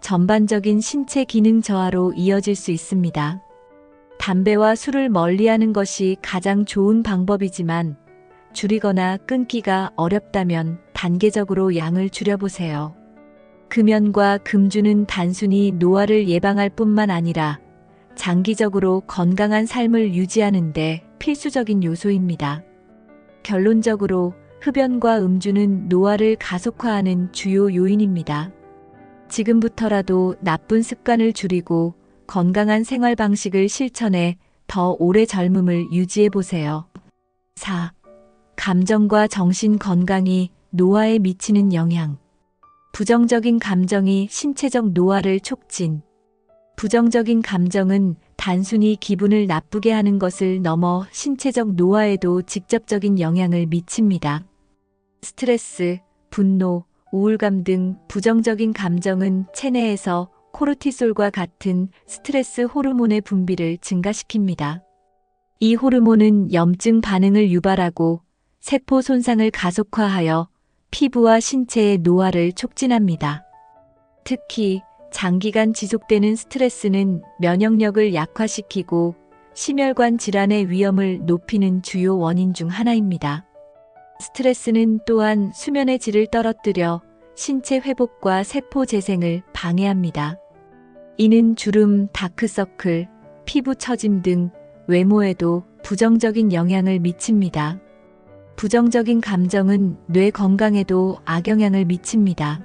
전반적인 신체 기능 저하로 이어질 수 있습니다. 담배와 술을 멀리하는 것이 가장 좋은 방법이지만 줄이거나 끊기가 어렵다면 단계적으로 양을 줄여보세요. 금연과 금주는 단순히 노화를 예방할 뿐만 아니라 장기적으로 건강한 삶을 유지하는 데 필수적인 요소입니다. 결론적으로 흡연과 음주는 노화를 가속화하는 주요 요인입니다. 지금부터라도 나쁜 습관을 줄이고 건강한 생활 방식을 실천해 더 오래 젊음을 유지해 보세요. 4. 감정과 정신 건강이 노화에 미치는 영향. 부정적인 감정이 신체적 노화를 촉진. 부정적인 감정은 단순히 기분을 나쁘게 하는 것을 넘어 신체적 노화에도 직접적인 영향을 미칩니다. 스트레스, 분노, 우울감 등 부정적인 감정은 체내에서 코르티솔과 같은 스트레스 호르몬의 분비를 증가시킵니다. 이 호르몬은 염증 반응을 유발하고 세포 손상을 가속화하여 피부와 신체의 노화를 촉진합니다. 특히 장기간 지속되는 스트레스는 면역력을 약화시키고 심혈관 질환의 위험을 높이는 주요 원인 중 하나입니다. 스트레스는 또한 수면의 질을 떨어뜨려 신체 회복과 세포 재생을 방해합니다. 이는 주름, 다크서클, 피부 처짐 등 외모에도 부정적인 영향을 미칩니다. 부정적인 감정은 뇌 건강에도 악영향을 미칩니다.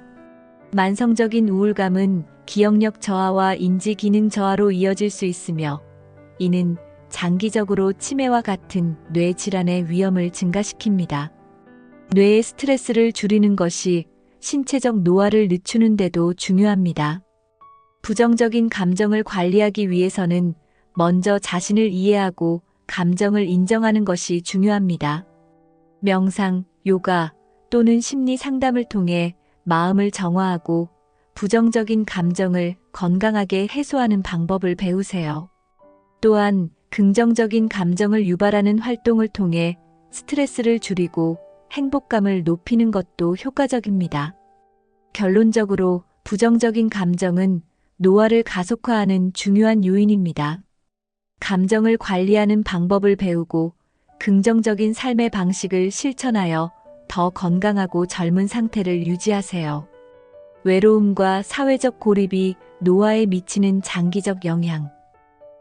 만성적인 우울감은 기억력 저하와 인지 기능 저하로 이어질 수 있으며 이는 장기적으로 치매와 같은 뇌 질환의 위험을 증가시킵니다. 뇌의 스트레스를 줄이는 것이 신체적 노화를 늦추는 데도 중요합니다. 부정적인 감정을 관리하기 위해서는 먼저 자신을 이해하고 감정을 인정하는 것이 중요합니다. 명상, 요가 또는 심리 상담을 통해 마음을 정화하고 부정적인 감정을 건강하게 해소하는 방법을 배우세요. 또한 긍정적인 감정을 유발하는 활동을 통해 스트레스를 줄이고 행복감을 높이는 것도 효과적입니다. 결론적으로 부정적인 감정은 노화를 가속화하는 중요한 요인입니다. 감정을 관리하는 방법을 배우고 긍정적인 삶의 방식을 실천하여 더 건강하고 젊은 상태를 유지하세요. 외로움과 사회적 고립이 노화에 미치는 장기적 영향.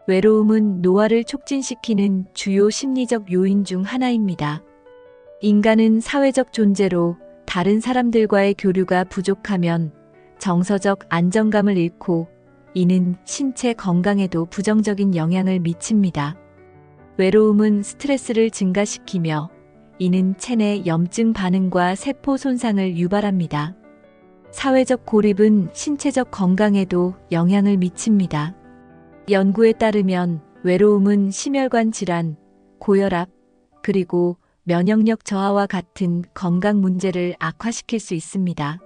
외로움은 노화를 촉진시키는 주요 심리적 요인 중 하나입니다. 인간은 사회적 존재로 다른 사람들과의 교류가 부족하면 정서적 안정감을 잃고 이는 신체 건강에도 부정적인 영향을 미칩니다. 외로움은 스트레스를 증가시키며 이는 체내 염증 반응과 세포 손상을 유발합니다. 사회적 고립은 신체적 건강에도 영향을 미칩니다. 연구에 따르면 외로움은 심혈관 질환, 고혈압, 그리고 면역력 저하와 같은 건강 문제를 악화시킬 수 있습니다.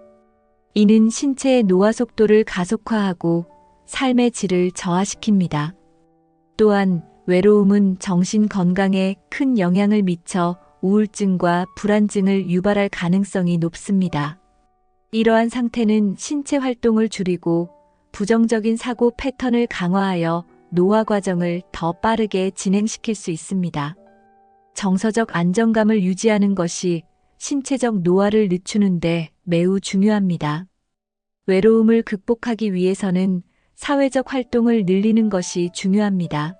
이는 신체의 노화 속도를 가속화하고 삶의 질을 저하시킵니다. 또한 외로움은 정신 건강에 큰 영향을 미쳐 우울증과 불안증을 유발할 가능성이 높습니다. 이러한 상태는 신체 활동을 줄이고 부정적인 사고 패턴을 강화하여 노화 과정을 더 빠르게 진행시킬 수 있습니다. 정서적 안정감을 유지하는 것이 신체적 노화를 늦추는데 매우 중요합니다. 외로움을 극복하기 위해서는 사회적 활동을 늘리는 것이 중요합니다.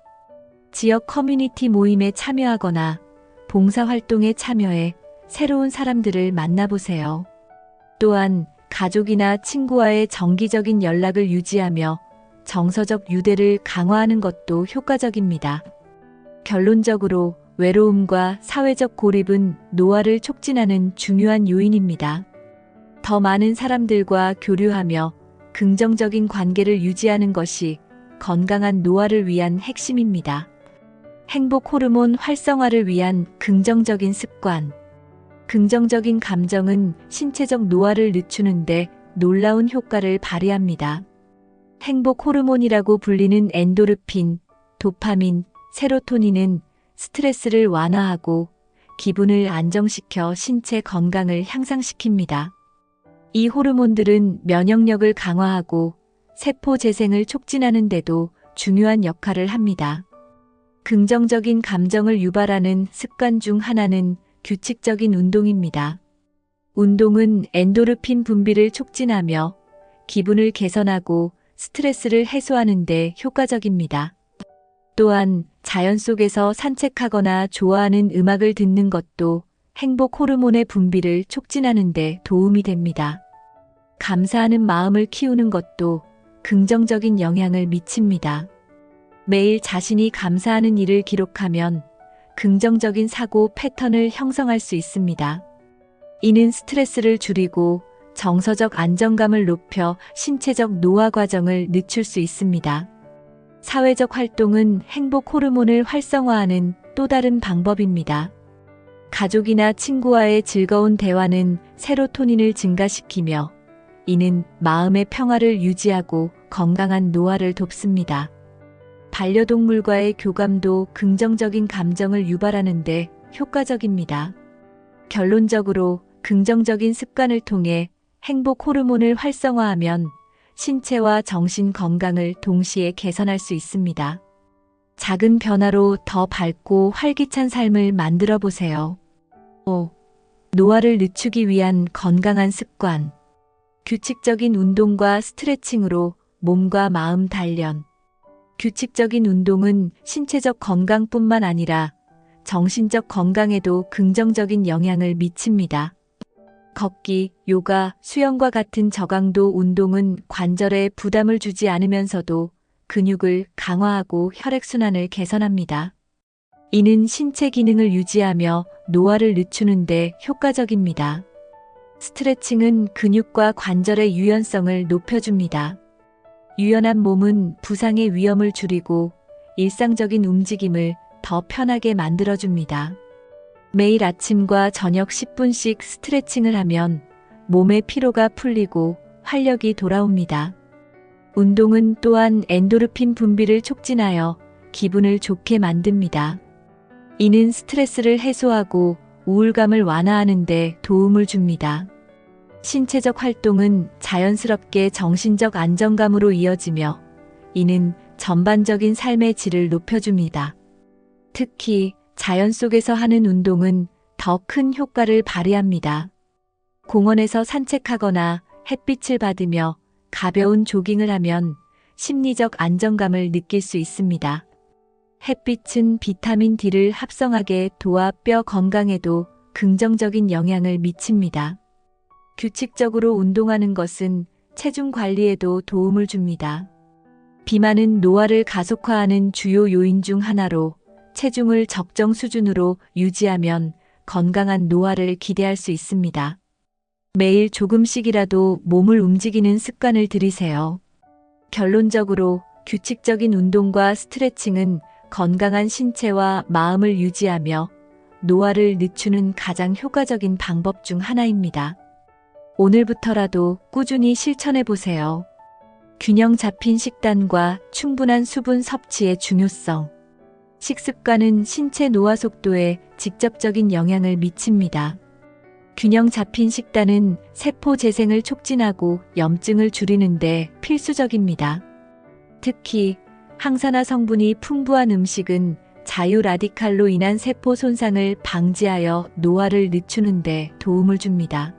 지역 커뮤니티 모임에 참여하거나 봉사활동에 참여해 새로운 사람들을 만나보세요. 또한 가족이나 친구와의 정기적인 연락을 유지하며 정서적 유대를 강화하는 것도 효과적입니다. 결론적으로 외로움과 사회적 고립은 노화를 촉진하는 중요한 요인입니다. 더 많은 사람들과 교류하며 긍정적인 관계를 유지하는 것이 건강한 노화를 위한 핵심입니다. 행복 호르몬 활성화를 위한 긍정적인 습관. 긍정적인 감정은 신체적 노화를 늦추는데 놀라운 효과를 발휘합니다. 행복 호르몬이라고 불리는 엔도르핀, 도파민, 세로토닌은 스트레스를 완화하고 기분을 안정시켜 신체 건강을 향상시킵니다. 이 호르몬들은 면역력을 강화하고 세포 재생을 촉진하는 데도 중요한 역할을 합니다. 긍정적인 감정을 유발하는 습관 중 하나는 규칙적인 운동입니다. 운동은 엔도르핀 분비를 촉진하며 기분을 개선하고 스트레스를 해소하는 데 효과적입니다. 또한 자연 속에서 산책하거나 좋아하는 음악을 듣는 것도 행복 호르몬의 분비를 촉진하는 데 도움이 됩니다. 감사하는 마음을 키우는 것도 긍정적인 영향을 미칩니다. 매일 자신이 감사하는 일을 기록하면 긍정적인 사고 패턴을 형성할 수 있습니다. 이는 스트레스를 줄이고 정서적 안정감을 높여 신체적 노화 과정을 늦출 수 있습니다. 사회적 활동은 행복 호르몬을 활성화하는 또 다른 방법입니다. 가족이나 친구와의 즐거운 대화는 세로토닌을 증가시키며 이는 마음의 평화를 유지하고 건강한 노화를 돕습니다. 반려동물과의 교감도 긍정적인 감정을 유발하는 데 효과적입니다. 결론적으로 긍정적인 습관을 통해 행복 호르몬을 활성화하면 신체와 정신 건강을 동시에 개선할 수 있습니다. 작은 변화로 더 밝고 활기찬 삶을 만들어 보세요. 5. 노화를 늦추기 위한 건강한 습관. 규칙적인 운동과 스트레칭으로 몸과 마음 단련. 규칙적인 운동은 신체적 건강뿐만 아니라 정신적 건강에도 긍정적인 영향을 미칩니다. 걷기, 요가, 수영과 같은 저강도 운동은 관절에 부담을 주지 않으면서도 근육을 강화하고 혈액순환을 개선합니다. 이는 신체 기능을 유지하며 노화를 늦추는 데 효과적입니다. 스트레칭은 근육과 관절의 유연성을 높여줍니다. 유연한 몸은 부상의 위험을 줄이고 일상적인 움직임을 더 편하게 만들어줍니다. 매일 아침과 저녁 10분씩 스트레칭을 하면 몸의 피로가 풀리고 활력이 돌아옵니다. 운동은 또한 엔도르핀 분비를 촉진하여 기분을 좋게 만듭니다. 이는 스트레스를 해소하고 우울감을 완화하는 데 도움을 줍니다. 신체적 활동은 자연스럽게 정신적 안정감으로 이어지며 이는 전반적인 삶의 질을 높여줍니다. 특히 자연 속에서 하는 운동은 더 큰 효과를 발휘합니다. 공원에서 산책하거나 햇빛을 받으며 가벼운 조깅을 하면 심리적 안정감을 느낄 수 있습니다. 햇빛은 비타민 D를 합성하게 도와 뼈 건강에도 긍정적인 영향을 미칩니다. 규칙적으로 운동하는 것은 체중 관리에도 도움을 줍니다. 비만은 노화를 가속화하는 주요 요인 중 하나로 체중을 적정 수준으로 유지하면 건강한 노화를 기대할 수 있습니다. 매일 조금씩이라도 몸을 움직이는 습관을 들이세요. 결론적으로 규칙적인 운동과 스트레칭은 건강한 신체와 마음을 유지하며 노화를 늦추는 가장 효과적인 방법 중 하나입니다. 오늘부터라도 꾸준히 실천해 보세요. 균형 잡힌 식단과 충분한 수분 섭취의 중요성. 식습관은 신체 노화 속도에 직접적인 영향을 미칩니다. 균형 잡힌 식단은 세포 재생을 촉진하고 염증을 줄이는 데 필수적입니다. 특히 항산화 성분이 풍부한 음식은 자유 라디칼로 인한 세포 손상을 방지하여 노화를 늦추는 데 도움을 줍니다.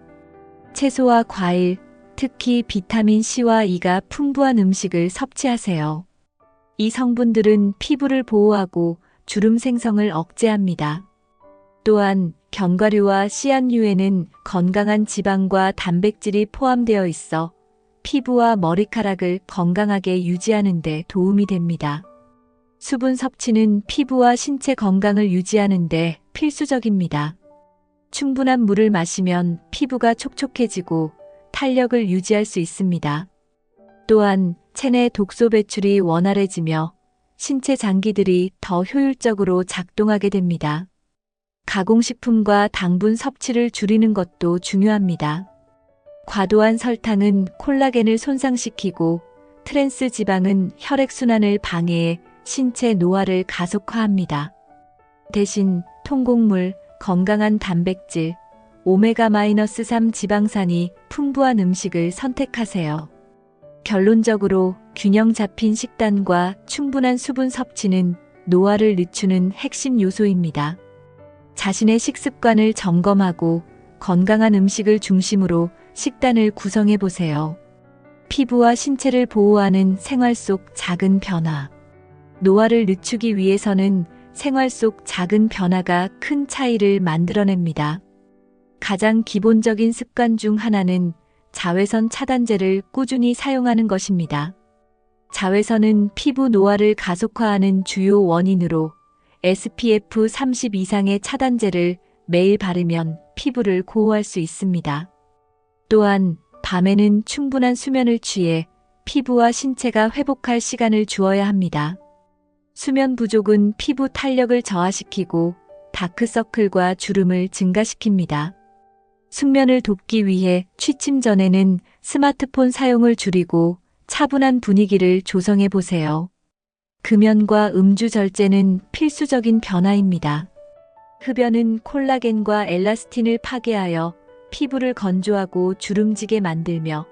채소와 과일, 특히 비타민 C와 E가 풍부한 음식을 섭취하세요. 이 성분들은 피부를 보호하고 주름 생성을 억제합니다. 또한 견과류와 씨앗류에는 건강한 지방과 단백질이 포함되어 있어 피부와 머리카락을 건강하게 유지하는 데 도움이 됩니다. 수분 섭취는 피부와 신체 건강을 유지하는 데 필수적입니다. 충분한 물을 마시면 피부가 촉촉해지고 탄력을 유지할 수 있습니다. 또한 체내 독소 배출이 원활해지며 신체 장기들이 더 효율적으로 작동하게 됩니다. 가공식품과 당분 섭취를 줄이는 것도 중요합니다. 과도한 설탕은 콜라겐을 손상시키고 트랜스 지방은 혈액순환을 방해해 신체 노화를 가속화합니다. 대신 통곡물, 건강한 단백질, 오메가-3 지방산이 풍부한 음식을 선택하세요. 결론적으로 균형 잡힌 식단과 충분한 수분 섭취는 노화를 늦추는 핵심 요소입니다. 자신의 식습관을 점검하고 건강한 음식을 중심으로 식단을 구성해 보세요. 피부와 신체를 보호하는 생활 속 작은 변화. 노화를 늦추기 위해서는 생활 속 작은 변화가 큰 차이를 만들어냅니다. 가장 기본적인 습관 중 하나는 자외선 차단제를 꾸준히 사용하는 것입니다. 자외선은 피부 노화를 가속화하는 주요 원인으로 SPF 30 이상의 차단제를 매일 바르면 피부를 보호할 수 있습니다. 또한 밤에는 충분한 수면을 취해 피부와 신체가 회복할 시간을 주어야 합니다. 수면 부족은 피부 탄력을 저하시키고 다크서클과 주름을 증가시킵니다. 숙면을 돕기 위해 취침 전에는 스마트폰 사용을 줄이고 차분한 분위기를 조성해 보세요. 금연과 음주 절제는 필수적인 변화입니다. 흡연은 콜라겐과 엘라스틴을 파괴하여 피부를 건조하고 주름지게 만들며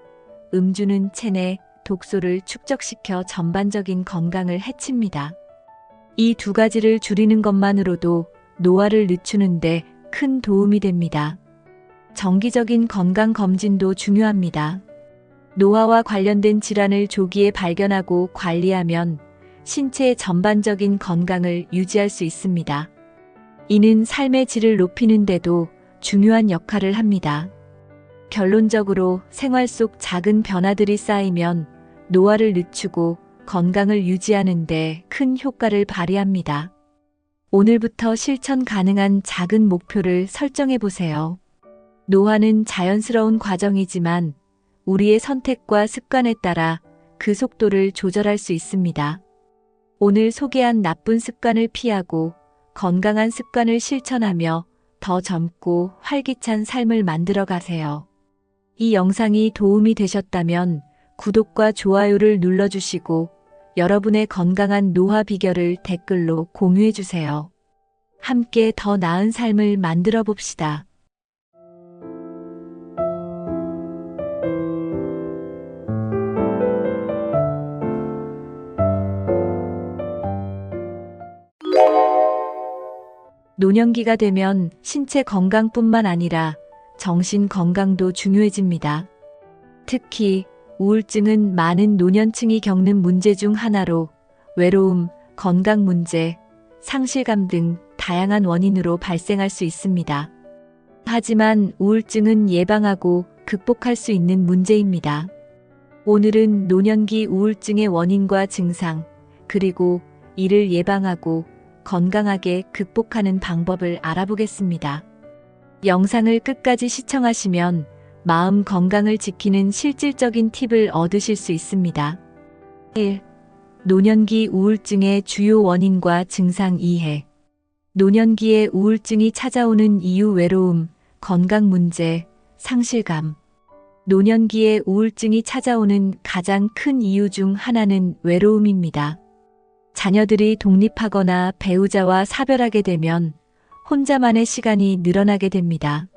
음주는 체내 독소를 축적시켜 전반적인 건강을 해칩니다. 이 두 가지를 줄이는 것만으로도 노화를 늦추는데 큰 도움이 됩니다. 정기적인 건강 검진도 중요합니다. 노화와 관련된 질환을 조기에 발견하고 관리하면 신체의 전반적인 건강을 유지할 수 있습니다. 이는 삶의 질을 높이는 데도 중요한 역할을 합니다. 결론적으로 생활 속 작은 변화들이 쌓이면 노화를 늦추고 건강을 유지하는 데 큰 효과를 발휘합니다. 오늘부터 실천 가능한 작은 목표를 설정해 보세요. 노화는 자연스러운 과정이지만 우리의 선택과 습관에 따라 그 속도를 조절할 수 있습니다. 오늘 소개한 나쁜 습관을 피하고 건강한 습관을 실천하며 더 젊고 활기찬 삶을 만들어 가세요. 이 영상이 도움이 되셨다면 구독과 좋아요를 눌러주시고 여러분의 건강한 노화 비결을 댓글로 공유해 주세요. 함께 더 나은 삶을 만들어 봅시다. 노년기가 되면 신체 건강뿐만 아니라 정신 건강도 중요해집니다. 특히 우울증은 많은 노년층이 겪는 문제 중 하나로 외로움, 건강 문제, 상실감 등 다양한 원인으로 발생할 수 있습니다. 하지만 우울증은 예방하고 극복할 수 있는 문제입니다. 오늘은 노년기 우울증의 원인과 증상, 그리고 이를 예방하고 건강하게 극복하는 방법을 알아보겠습니다. 영상을 끝까지 시청하시면 마음 건강을 지키는 실질적인 팁을 얻으실 수 있습니다. 1. 노년기 우울증의 주요 원인과 증상 이해. 노년기에 우울증이 찾아오는 이유 외로움, 건강 문제, 상실감. 노년기에 우울증이 찾아오는 가장 큰 이유 중 하나는 외로움입니다. 자녀들이 독립하거나 배우자와 사별하게 되면 혼자만의 시간이 늘어나게 됩니다.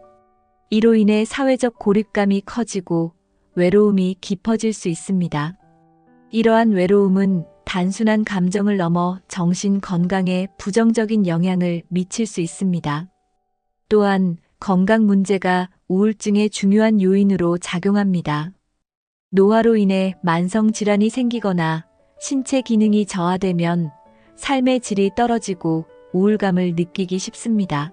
이로 인해 사회적 고립감이 커지고 외로움이 깊어질 수 있습니다. 이러한 외로움은 단순한 감정을 넘어 정신 건강에 부정적인 영향을 미칠 수 있습니다. 또한 건강 문제가 우울증의 중요한 요인으로 작용합니다. 노화로 인해 만성 질환이 생기거나 신체 기능이 저하되면 삶의 질이 떨어지고 우울감을 느끼기 쉽습니다.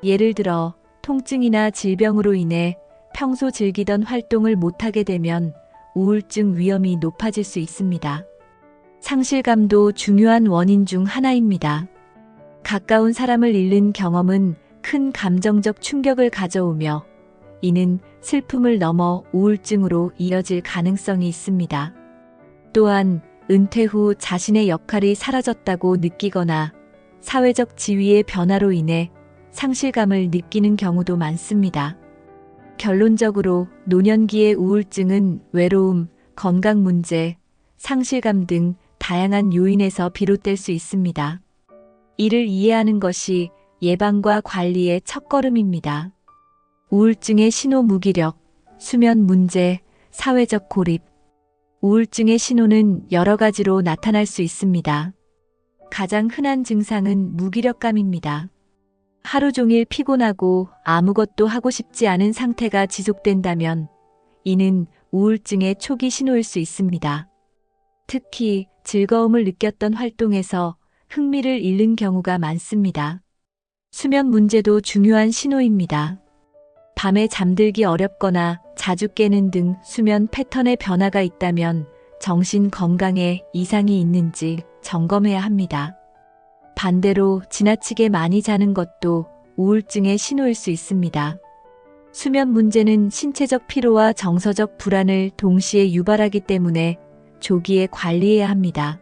예를 들어 통증이나 질병으로 인해 평소 즐기던 활동을 못하게 되면 우울증 위험이 높아질 수 있습니다. 상실감도 중요한 원인 중 하나입니다. 가까운 사람을 잃는 경험은 큰 감정적 충격을 가져오며 이는 슬픔을 넘어 우울증으로 이어질 가능성이 있습니다. 또한 은퇴 후 자신의 역할이 사라졌다고 느끼거나 사회적 지위의 변화로 인해 상실감을 느끼는 경우도 많습니다. 결론적으로 노년기의 우울증은 외로움, 건강 문제, 상실감 등 다양한 요인에서 비롯될 수 있습니다. 이를 이해하는 것이 예방과 관리의 첫걸음입니다. 우울증의 신호 무기력, 수면 문제, 사회적 고립. 우울증의 신호는 여러 가지로 나타날 수 있습니다. 가장 흔한 증상은 무기력감입니다. 하루 종일 피곤하고 아무것도 하고 싶지 않은 상태가 지속된다면 이는 우울증의 초기 신호일 수 있습니다. 특히 즐거움을 느꼈던 활동에서 흥미를 잃는 경우가 많습니다. 수면 문제도 중요한 신호입니다. 밤에 잠들기 어렵거나 자주 깨는 등 수면 패턴의 변화가 있다면 정신 건강에 이상이 있는지 점검해야 합니다. 반대로 지나치게 많이 자는 것도 우울증의 신호일 수 있습니다. 수면 문제는 신체적 피로와 정서적 불안을 동시에 유발하기 때문에 조기에 관리해야 합니다.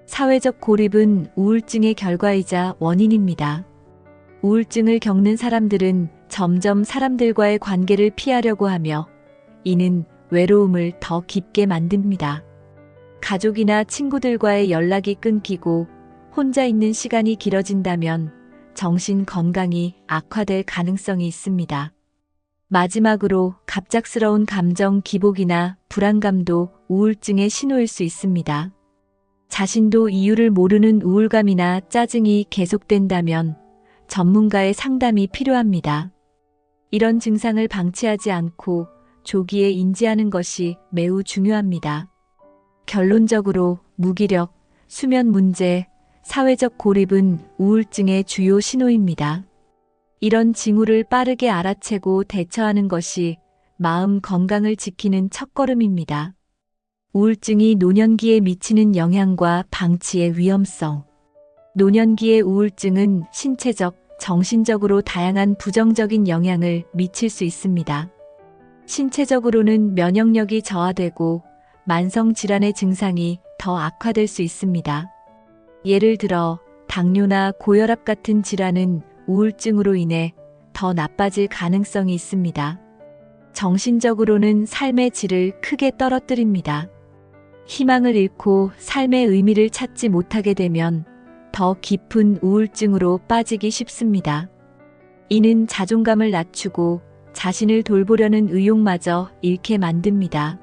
사회적 고립은 우울증의 결과이자 원인입니다. 우울증을 겪는 사람들은 점점 사람들과의 관계를 피하려고 하며 이는 외로움을 더 깊게 만듭니다. 가족이나 친구들과의 연락이 끊기고 혼자 있는 시간이 길어진다면 정신 건강이 악화될 가능성이 있습니다. 마지막으로 갑작스러운 감정 기복이나 불안감도 우울증의 신호일 수 있습니다. 자신도 이유를 모르는 우울감이나 짜증이 계속된다면 전문가의 상담이 필요합니다. 이런 증상을 방치하지 않고 조기에 인지하는 것이 매우 중요합니다. 결론적으로 무기력, 수면 문제, 사회적 고립은 우울증의 주요 신호입니다. 이런 징후를 빠르게 알아채고 대처하는 것이 마음 건강을 지키는 첫걸음입니다. 우울증이 노년기에 미치는 영향과 방치의 위험성. 노년기의 우울증은 신체적, 정신적으로 다양한 부정적인 영향을 미칠 수 있습니다. 신체적으로는 면역력이 저하되고 만성 질환의 증상이 더 악화될 수 있습니다. 예를 들어 당뇨나 고혈압 같은 질환은 우울증으로 인해 더 나빠질 가능성이 있습니다. 정신적으로는 삶의 질을 크게 떨어뜨립니다. 희망을 잃고 삶의 의미를 찾지 못하게 되면 더 깊은 우울증으로 빠지기 쉽습니다. 이는 자존감을 낮추고 자신을 돌보려는 의욕마저 잃게 만듭니다.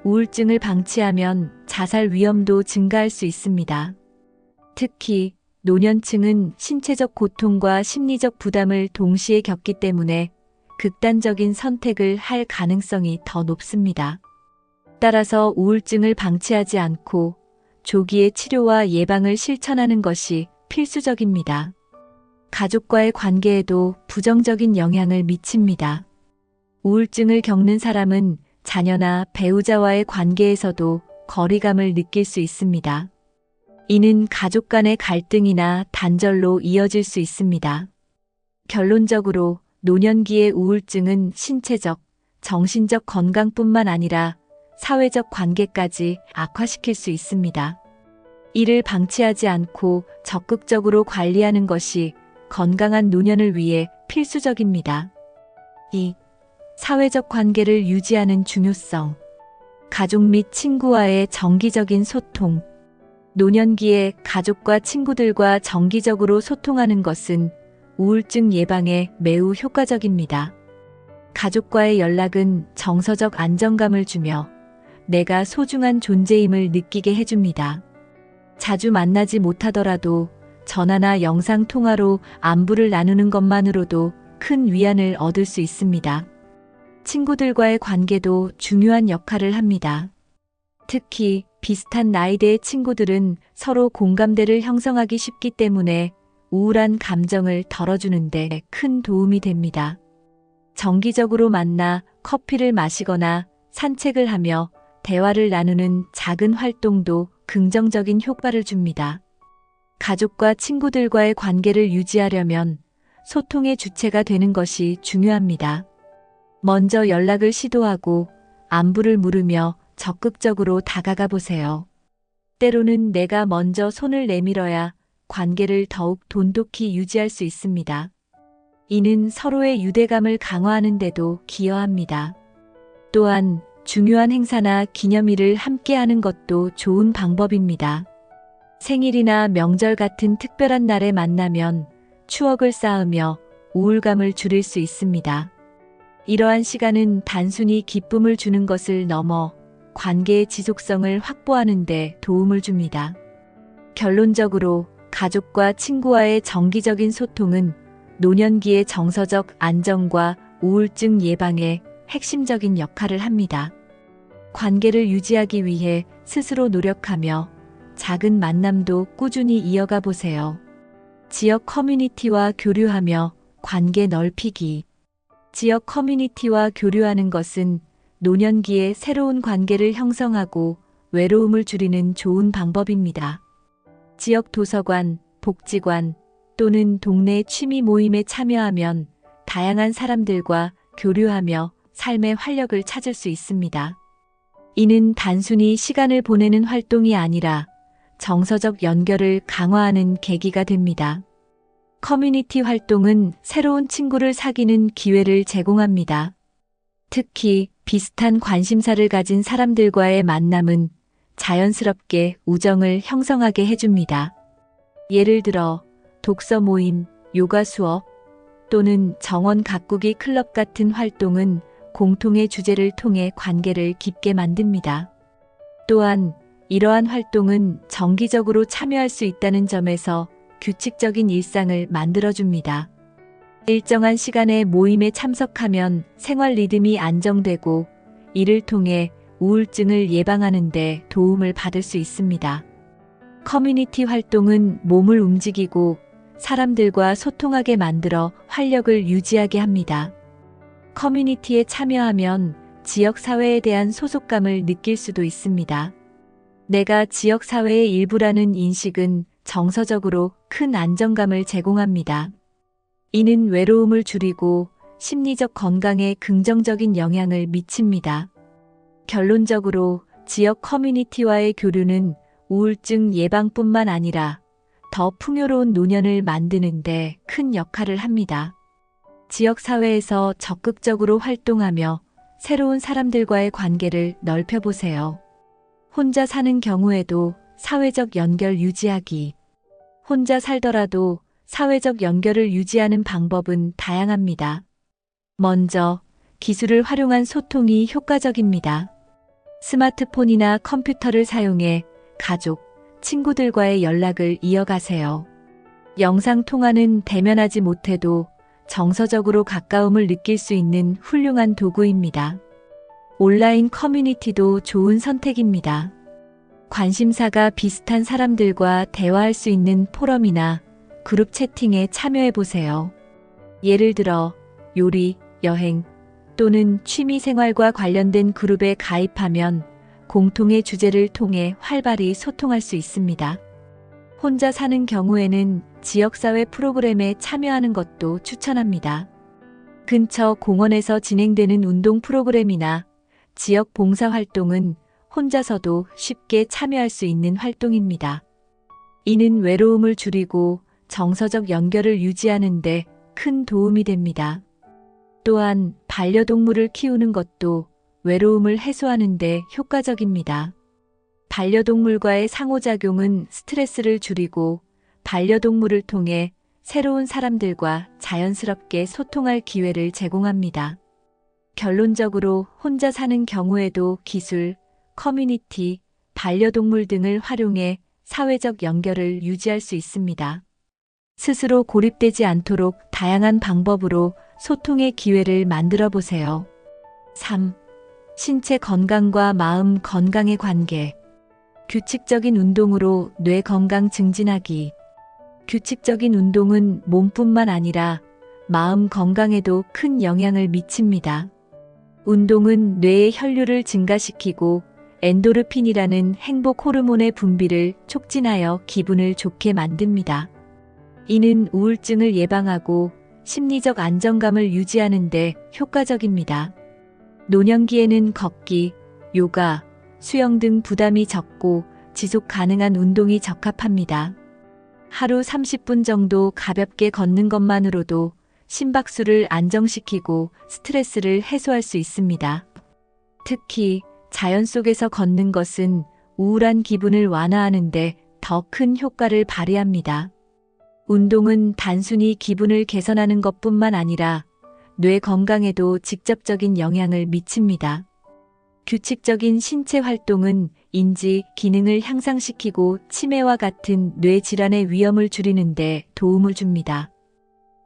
우울증을 방치하면 자살 위험도 증가할 수 있습니다. 특히 노년층은 신체적 고통과 심리적 부담을 동시에 겪기 때문에 극단적인 선택을 할 가능성이 더 높습니다. 따라서 우울증을 방치하지 않고 조기의 치료와 예방을 실천하는 것이 필수적입니다. 가족과의 관계에도 부정적인 영향을 미칩니다. 우울증을 겪는 사람은 자녀나 배우자와의 관계에서도 거리감을 느낄 수 있습니다. 이는 가족 간의 갈등이나 단절로 이어질 수 있습니다. 결론적으로 노년기의 우울증은 신체적, 정신적 건강뿐만 아니라 사회적 관계까지 악화시킬 수 있습니다. 이를 방치하지 않고 적극적으로 관리하는 것이 건강한 노년을 위해 필수적입니다. 2. 사회적 관계를 유지하는 중요성. 가족 및 친구와의 정기적인 소통. 노년기에 가족과 친구들과 정기적으로 소통하는 것은 우울증 예방에 매우 효과적입니다. 가족과의 연락은 정서적 안정감을 주며 내가 소중한 존재임을 느끼게 해줍니다. 자주 만나지 못하더라도 전화나 영상통화로 안부를 나누는 것만으로도 큰 위안을 얻을 수 있습니다. 친구들과의 관계도 중요한 역할을 합니다. 특히 비슷한 나이대의 친구들은 서로 공감대를 형성하기 쉽기 때문에 우울한 감정을 덜어주는 데 큰 도움이 됩니다. 정기적으로 만나 커피를 마시거나 산책을 하며 대화를 나누는 작은 활동도 긍정적인 효과를 줍니다. 가족과 친구들과의 관계를 유지하려면 소통의 주체가 되는 것이 중요합니다. 먼저 연락을 시도하고 안부를 물으며 적극적으로 다가가 보세요. 때로는 내가 먼저 손을 내밀어야 관계를 더욱 돈독히 유지할 수 있습니다. 이는 서로의 유대감을 강화하는 데도 기여합니다. 또한 중요한 행사나 기념일을 함께하는 것도 좋은 방법입니다. 생일이나 명절 같은 특별한 날에 만나면 추억을 쌓으며 우울감을 줄일 수 있습니다. 이러한 시간은 단순히 기쁨을 주는 것을 넘어 관계의 지속성을 확보하는 데 도움을 줍니다. 결론적으로 가족과 친구와의 정기적인 소통은 노년기의 정서적 안정과 우울증 예방에 핵심적인 역할을 합니다. 관계를 유지하기 위해 스스로 노력하며 작은 만남도 꾸준히 이어가 보세요. 지역 커뮤니티와 교류하며 관계 넓히기. 지역 커뮤니티와 교류하는 것은 노년기에 새로운 관계를 형성하고 외로움을 줄이는 좋은 방법입니다. 지역 도서관, 복지관 또는 동네 취미 모임에 참여하면 다양한 사람들과 교류하며 삶의 활력을 찾을 수 있습니다. 이는 단순히 시간을 보내는 활동이 아니라 정서적 연결을 강화하는 계기가 됩니다. 커뮤니티 활동은 새로운 친구를 사귀는 기회를 제공합니다. 특히 비슷한 관심사를 가진 사람들과의 만남은 자연스럽게 우정을 형성하게 해줍니다. 예를 들어 독서 모임, 요가 수업 또는 정원 가꾸기 클럽 같은 활동은 공통의 주제를 통해 관계를 깊게 만듭니다. 또한 이러한 활동은 정기적으로 참여할 수 있다는 점에서 규칙적인 일상을 만들어줍니다. 일정한 시간에 모임에 참석하면 생활 리듬이 안정되고 이를 통해 우울증을 예방하는 데 도움을 받을 수 있습니다. 커뮤니티 활동은 몸을 움직이고 사람들과 소통하게 만들어 활력을 유지하게 합니다. 커뮤니티에 참여하면 지역 사회에 대한 소속감을 느낄 수도 있습니다. 내가 지역 사회의 일부라는 인식은 정서적으로 큰 안정감을 제공합니다. 이는 외로움을 줄이고 심리적 건강에 긍정적인 영향을 미칩니다. 결론적으로 지역 커뮤니티와의 교류는 우울증 예방뿐만 아니라 더 풍요로운 노년을 만드는 데 큰 역할을 합니다. 지역 사회에서 적극적으로 활동하며 새로운 사람들과의 관계를 넓혀보세요. 혼자 사는 경우에도 사회적 연결 유지하기. 혼자 살더라도 사회적 연결을 유지하는 방법은 다양합니다. 먼저, 기술을 활용한 소통이 효과적입니다. 스마트폰이나 컴퓨터를 사용해 가족, 친구들과의 연락을 이어가세요. 영상통화는 대면하지 못해도 정서적으로 가까움을 느낄 수 있는 훌륭한 도구입니다. 온라인 커뮤니티도 좋은 선택입니다. 관심사가 비슷한 사람들과 대화할 수 있는 포럼이나 그룹 채팅에 참여해보세요. 예를 들어 요리, 여행 또는 취미 생활과 관련된 그룹에 가입하면 공통의 주제를 통해 활발히 소통할 수 있습니다. 혼자 사는 경우에는 지역사회 프로그램에 참여하는 것도 추천합니다. 근처 공원에서 진행되는 운동 프로그램이나 지역 봉사활동은 혼자서도 쉽게 참여할 수 있는 활동입니다. 이는 외로움을 줄이고 정서적 연결을 유지하는 데 큰 도움이 됩니다. 또한 반려동물을 키우는 것도 외로움을 해소하는 데 효과적입니다. 반려동물과의 상호작용은 스트레스를 줄이고 반려동물을 통해 새로운 사람들과 자연스럽게 소통할 기회를 제공합니다. 결론적으로 혼자 사는 경우에도 기술, 커뮤니티, 반려동물 등을 활용해 사회적 연결을 유지할 수 있습니다. 스스로 고립되지 않도록 다양한 방법으로 소통의 기회를 만들어 보세요. 3. 신체 건강과 마음 건강의 관계. 규칙적인 운동으로 뇌 건강 증진하기. 규칙적인 운동은 몸뿐만 아니라 마음 건강에도 큰 영향을 미칩니다. 운동은 뇌의 혈류를 증가시키고 엔도르핀이라는 행복 호르몬의 분비를 촉진하여 기분을 좋게 만듭니다. 이는 우울증을 예방하고 심리적 안정감을 유지하는 데 효과적입니다. 노년기에는 걷기, 요가, 수영 등 부담이 적고 지속 가능한 운동이 적합합니다. 하루 30분 정도 가볍게 걷는 것만으로도 심박수를 안정시키고 스트레스를 해소할 수 있습니다. 특히 자연 속에서 걷는 것은 우울한 기분을 완화하는데 더 큰 효과를 발휘합니다. 운동은 단순히 기분을 개선하는 것뿐만 아니라 뇌 건강에도 직접적인 영향을 미칩니다. 규칙적인 신체 활동은 인지 기능을 향상시키고 치매와 같은 뇌 질환의 위험을 줄이는데 도움을 줍니다.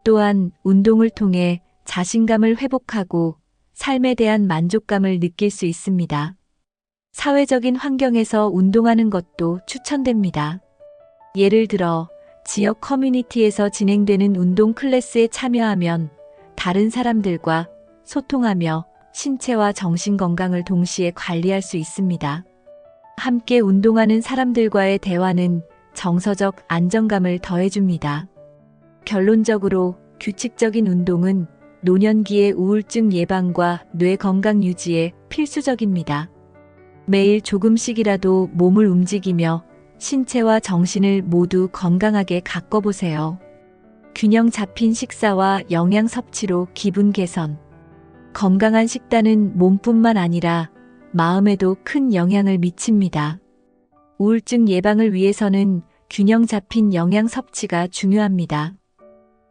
또한 운동을 통해 자신감을 회복하고 삶에 대한 만족감을 느낄 수 있습니다. 사회적인 환경에서 운동하는 것도 추천됩니다. 예를 들어 지역 커뮤니티에서 진행되는 운동 클래스에 참여하면 다른 사람들과 소통하며 신체와 정신 건강을 동시에 관리할 수 있습니다. 함께 운동하는 사람들과의 대화는 정서적 안정감을 더해줍니다. 결론적으로 규칙적인 운동은 노년기의 우울증 예방과 뇌 건강 유지에 필수적입니다. 매일 조금씩이라도 몸을 움직이며 신체와 정신을 모두 건강하게 가꿔보세요. 균형 잡힌 식사와 영양 섭취로 기분 개선. 건강한 식단은 몸뿐만 아니라 마음에도 큰 영향을 미칩니다. 우울증 예방을 위해서는 균형 잡힌 영양 섭취가 중요합니다.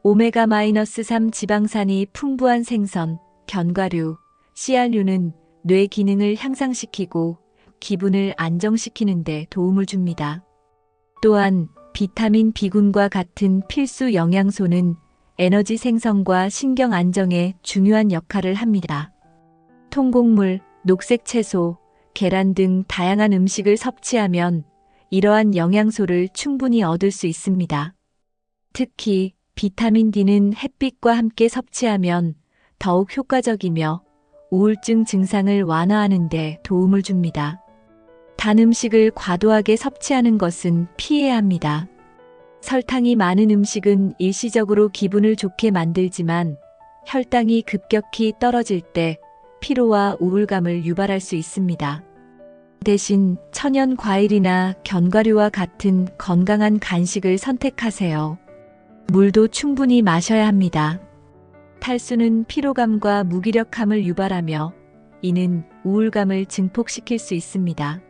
오메가-3 지방산이 풍부한 생선, 견과류, 씨알류는 뇌 기능을 향상시키고 기분을 안정시키는 데 도움을 줍니다. 또한 비타민 B군과 같은 필수 영양소는 에너지 생성과 신경 안정에 중요한 역할을 합니다. 통곡물, 녹색 채소, 계란 등 다양한 음식을 섭취하면 이러한 영양소를 충분히 얻을 수 있습니다. 특히 비타민 D는 햇빛과 함께 섭취하면 더욱 효과적이며 우울증 증상을 완화하는 데 도움을 줍니다. 단 음식을 과도하게 섭취하는 것은 피해야 합니다. 설탕이 많은 음식은 일시적으로 기분을 좋게 만들지만 혈당이 급격히 떨어질 때 피로와 우울감을 유발할 수 있습니다. 대신 천연 과일이나 견과류와 같은 건강한 간식을 선택하세요. 물도 충분히 마셔야 합니다. 탈수는 피로감과 무기력함을 유발하며 이는 우울감을 증폭시킬 수 있습니다.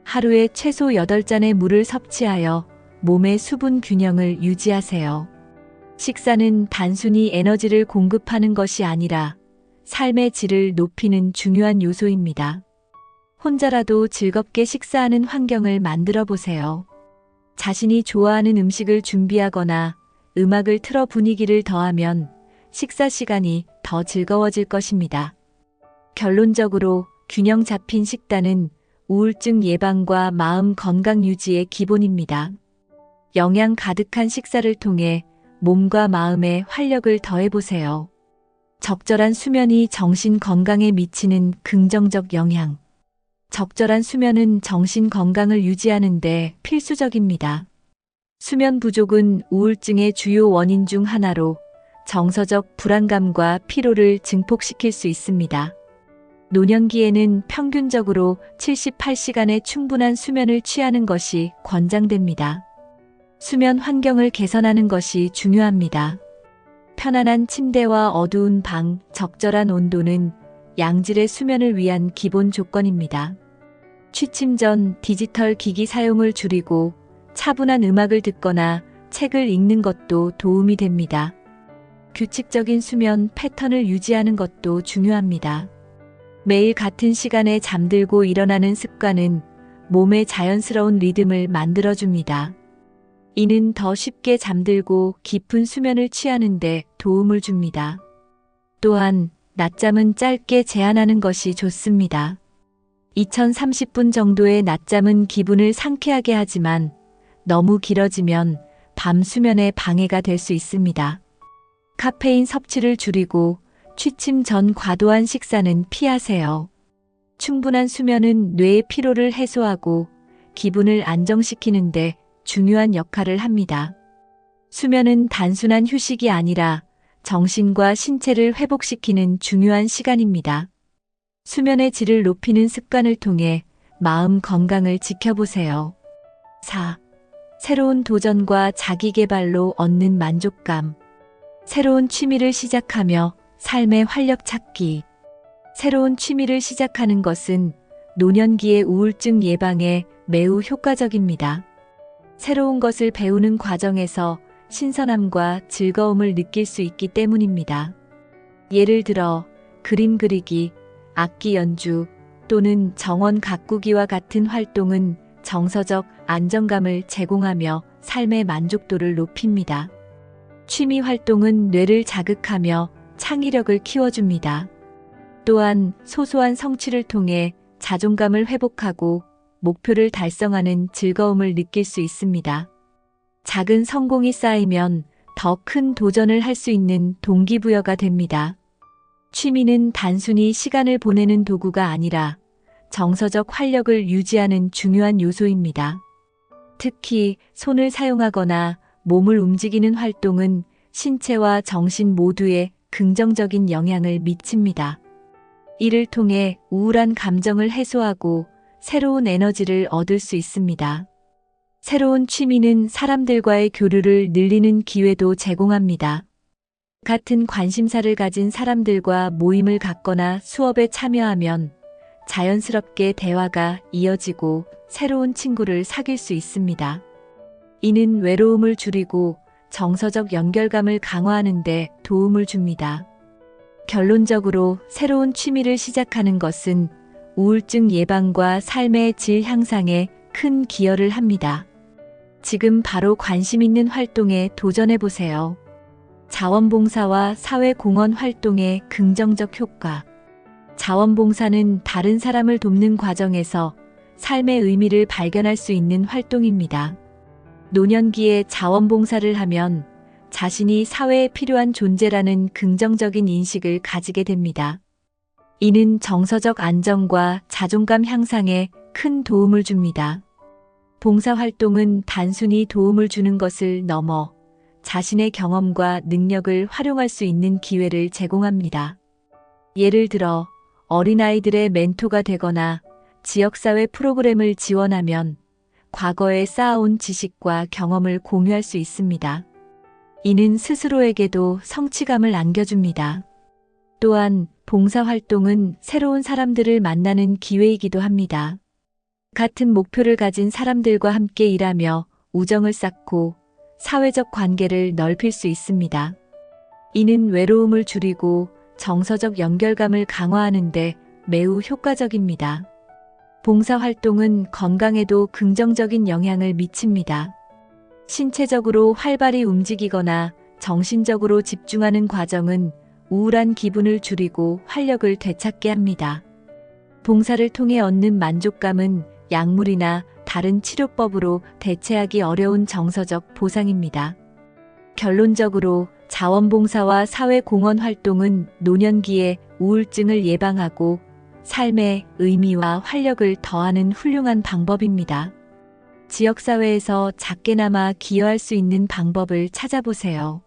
하루에 최소 8잔의 물을 섭취하여 몸의 수분 균형을 유지하세요. 식사는 단순히 에너지를 공급하는 것이 아니라 삶의 질을 높이는 중요한 요소입니다. 혼자라도 즐겁게 식사하는 환경을 만들어 보세요. 자신이 좋아하는 음식을 준비하거나 음악을 틀어 분위기를 더하면 식사 시간이 더 즐거워질 것입니다. 결론적으로 균형 잡힌 식단은 우울증 예방과 마음 건강 유지의 기본입니다. 영양 가득한 식사를 통해 몸과 마음에 활력을 더해보세요. 적절한 수면이 정신 건강에 미치는 긍정적 영향. 적절한 수면은 정신 건강을 유지하는 데 필수적입니다. 수면 부족은 우울증의 주요 원인 중 하나로 정서적 불안감과 피로를 증폭시킬 수 있습니다. 노년기에는 평균적으로 78시간의 충분한 수면을 취하는 것이 권장됩니다. 수면 환경을 개선하는 것이 중요합니다. 편안한 침대와 어두운 방, 적절한 온도는 양질의 수면을 위한 기본 조건입니다. 취침 전 디지털 기기 사용을 줄이고 차분한 음악을 듣거나 책을 읽는 것도 도움이 됩니다. 규칙적인 수면 패턴을 유지하는 것도 중요합니다. 매일 같은 시간에 잠들고 일어나는 습관은 몸의 자연스러운 리듬을 만들어줍니다. 이는 더 쉽게 잠들고 깊은 수면을 취하는 데 도움을 줍니다. 또한 낮잠은 짧게 제한하는 것이 좋습니다. 2030분 정도의 낮잠은 기분을 상쾌하게 하지만 너무 길어지면 밤 수면에 방해가 될 수 있습니다. 카페인 섭취를 줄이고 취침 전 과도한 식사는 피하세요. 충분한 수면은 뇌의 피로를 해소하고 기분을 안정시키는 데 중요한 역할을 합니다. 수면은 단순한 휴식이 아니라 정신과 신체를 회복시키는 중요한 시간입니다. 수면의 질을 높이는 습관을 통해 마음 건강을 지켜보세요. 4. 새로운 도전과 자기계발로 얻는 만족감. 새로운 취미를 시작하며 삶의 활력 찾기. 새로운 취미를 시작하는 것은 노년기의 우울증 예방에 매우 효과적입니다. 새로운 것을 배우는 과정에서 신선함과 즐거움을 느낄 수 있기 때문입니다. 예를 들어 그림 그리기, 악기 연주 또는 정원 가꾸기와 같은 활동은 정서적 안정감을 제공하며 삶의 만족도를 높입니다. 취미 활동은 뇌를 자극하며 창의력을 키워줍니다. 또한 소소한 성취를 통해 자존감을 회복하고 목표를 달성하는 즐거움을 느낄 수 있습니다. 작은 성공이 쌓이면 더 큰 도전을 할 수 있는 동기부여가 됩니다. 취미는 단순히 시간을 보내는 도구가 아니라 정서적 활력을 유지하는 중요한 요소입니다. 특히 손을 사용하거나 몸을 움직이는 활동은 신체와 정신 모두에 긍정적인 영향을 미칩니다. 이를 통해 우울한 감정을 해소하고 새로운 에너지를 얻을 수 있습니다. 새로운 취미는 사람들과의 교류를 늘리는 기회도 제공합니다. 같은 관심사를 가진 사람들과 모임을 갖거나 수업에 참여하면 자연스럽게 대화가 이어지고 새로운 친구를 사귈 수 있습니다. 이는 외로움을 줄이고 정서적 연결감을 강화하는 데 도움을 줍니다. 결론적으로 새로운 취미를 시작하는 것은 우울증 예방과 삶의 질 향상에 큰 기여를 합니다. 지금 바로 관심 있는 활동에 도전해 보세요. 자원봉사와 사회공헌 활동의 긍정적 효과. 자원봉사는 다른 사람을 돕는 과정에서 삶의 의미를 발견할 수 있는 활동입니다. 노년기에 자원봉사를 하면 자신이 사회에 필요한 존재라는 긍정적인 인식을 가지게 됩니다. 이는 정서적 안정과 자존감 향상에 큰 도움을 줍니다. 봉사활동은 단순히 도움을 주는 것을 넘어 자신의 경험과 능력을 활용할 수 있는 기회를 제공합니다. 예를 들어 어린아이들의 멘토가 되거나 지역사회 프로그램을 지원하면 과거에 쌓아온 지식과 경험을 공유할 수 있습니다. 이는 스스로에게도 성취감을 안겨줍니다. 또한 봉사활동은 새로운 사람들을 만나는 기회이기도 합니다. 같은 목표를 가진 사람들과 함께 일하며 우정을 쌓고 사회적 관계를 넓힐 수 있습니다. 이는 외로움을 줄이고 정서적 연결감을 강화하는 데 매우 효과적입니다. 봉사활동은 건강에도 긍정적인 영향을 미칩니다. 신체적으로 활발히 움직이거나 정신적으로 집중하는 과정은 우울한 기분을 줄이고 활력을 되찾게 합니다. 봉사를 통해 얻는 만족감은 약물이나 다른 치료법으로 대체하기 어려운 정서적 보상입니다. 결론적으로 자원봉사와 사회공헌 활동은 노년기에 우울증을 예방하고 삶의 의미와 활력을 더하는 훌륭한 방법입니다. 지역사회에서 작게나마 기여할 수 있는 방법을 찾아보세요.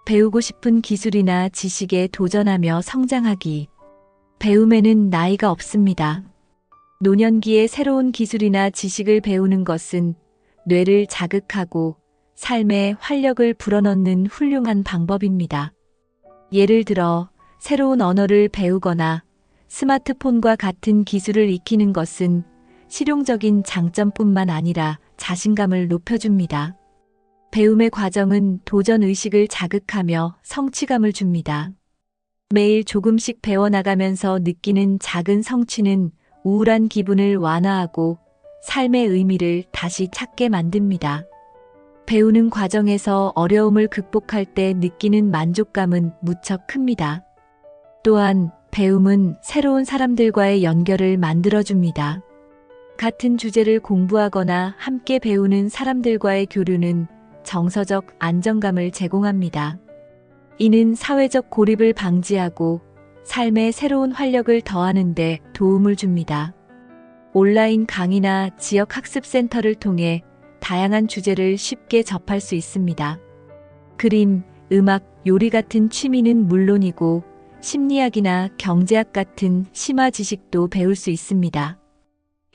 배우고 싶은 기술이나 지식에 도전하며 성장하기. 배움에는 나이가 없습니다. 노년기에 새로운 기술이나 지식을 배우는 것은 뇌를 자극하고 삶에 활력을 불어넣는 훌륭한 방법입니다. 예를 들어 새로운 언어를 배우거나 스마트폰과 같은 기술을 익히는 것은 실용적인 장점뿐만 아니라 자신감을 높여줍니다. 배움의 과정은 도전 의식을 자극하며 성취감을 줍니다. 매일 조금씩 배워나가면서 느끼는 작은 성취는 우울한 기분을 완화하고 삶의 의미를 다시 찾게 만듭니다. 배우는 과정에서 어려움을 극복할 때 느끼는 만족감은 무척 큽니다. 또한 배움은 새로운 사람들과의 연결을 만들어줍니다. 같은 주제를 공부하거나 함께 배우는 사람들과의 교류는 정서적 안정감을 제공합니다. 이는 사회적 고립을 방지하고 삶의 새로운 활력을 더하는 데 도움을 줍니다. 온라인 강의나 지역 학습센터를 통해 다양한 주제를 쉽게 접할 수 있습니다. 그림, 음악, 요리 같은 취미는 물론이고 심리학이나 경제학 같은 심화 지식도 배울 수 있습니다.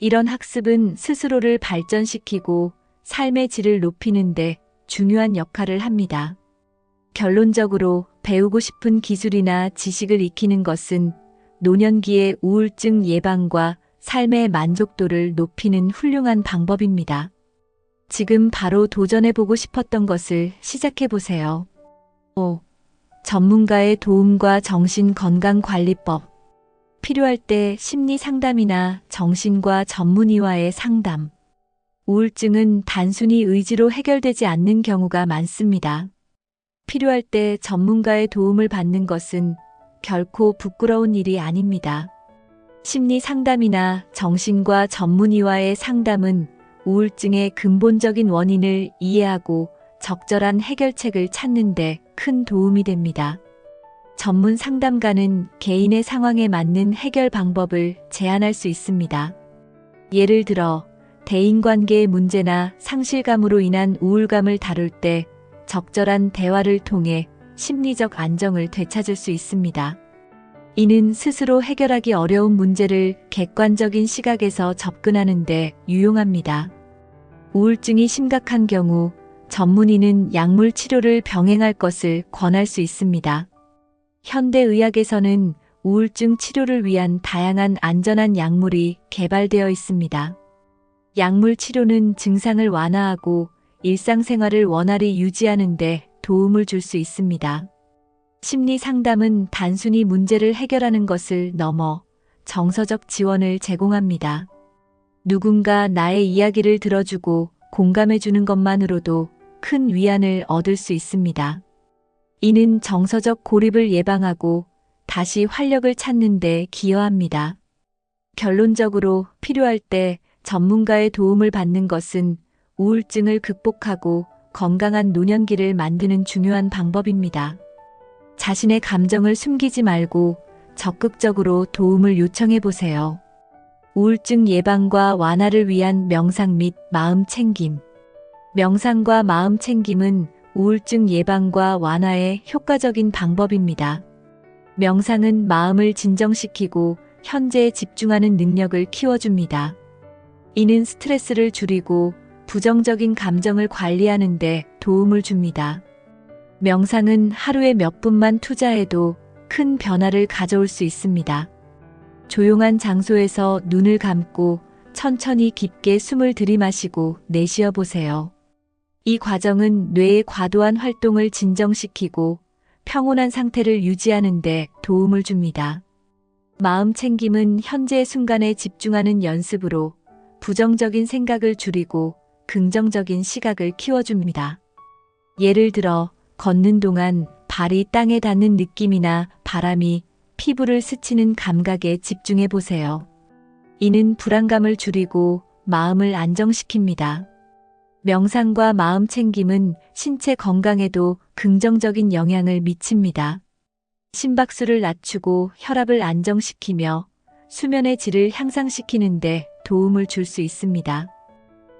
이런 학습은 스스로를 발전시키고 삶의 질을 높이는 데 중요한 역할을 합니다. 결론적으로 배우고 싶은 기술이나 지식을 익히는 것은 노년기의 우울증 예방과 삶의 만족도를 높이는 훌륭한 방법입니다. 지금 바로 도전해보고 싶었던 것을 시작해보세요. 5. 전문가의 도움과 정신건강관리법. 필요할 때 심리 상담이나 정신과 전문의와의 상담. 우울증은 단순히 의지로 해결되지 않는 경우가 많습니다. 필요할 때 전문가의 도움을 받는 것은 결코 부끄러운 일이 아닙니다. 심리 상담이나 정신과 전문의와의 상담은 우울증의 근본적인 원인을 이해하고 적절한 해결책을 찾는 데 큰 도움이 됩니다. 전문 상담가는 개인의 상황에 맞는 해결 방법을 제안할 수 있습니다. 예를 들어, 대인관계의 문제나 상실감으로 인한 우울감을 다룰 때 적절한 대화를 통해 심리적 안정을 되찾을 수 있습니다. 이는 스스로 해결하기 어려운 문제를 객관적인 시각에서 접근하는 데 유용합니다. 우울증이 심각한 경우 전문의는 약물 치료를 병행할 것을 권할 수 있습니다. 현대의학에서는 우울증 치료를 위한 다양한 안전한 약물이 개발되어 있습니다. 약물 치료는 증상을 완화하고 일상생활을 원활히 유지하는 데 도움을 줄 수 있습니다. 심리 상담은 단순히 문제를 해결하는 것을 넘어 정서적 지원을 제공합니다. 누군가 나의 이야기를 들어주고 공감해주는 것만으로도 큰 위안을 얻을 수 있습니다. 이는 정서적 고립을 예방하고 다시 활력을 찾는 데 기여합니다. 결론적으로 필요할 때 전문가의 도움을 받는 것은 우울증을 극복하고 건강한 노년기를 만드는 중요한 방법입니다. 자신의 감정을 숨기지 말고 적극적으로 도움을 요청해 보세요. 우울증 예방과 완화를 위한 명상 및 마음 챙김. 명상과 마음 챙김은 우울증 예방과 완화에 효과적인 방법입니다. 명상은 마음을 진정시키고 현재에 집중하는 능력을 키워줍니다. 이는 스트레스를 줄이고 부정적인 감정을 관리하는 데 도움을 줍니다. 명상은 하루에 몇 분만 투자해도 큰 변화를 가져올 수 있습니다. 조용한 장소에서 눈을 감고 천천히 깊게 숨을 들이마시고 내쉬어 보세요. 이 과정은 뇌의 과도한 활동을 진정시키고 평온한 상태를 유지하는 데 도움을 줍니다. 마음 챙김은 현재 순간에 집중하는 연습으로 부정적인 생각을 줄이고 긍정적인 시각을 키워줍니다. 예를 들어 걷는 동안 발이 땅에 닿는 느낌이나 바람이 피부를 스치는 감각에 집중해 보세요. 이는 불안감을 줄이고 마음을 안정시킵니다. 명상과 마음 챙김은 신체 건강에도 긍정적인 영향을 미칩니다. 심박수를 낮추고 혈압을 안정시키며 수면의 질을 향상시키는 데 도움을 줄 수 있습니다.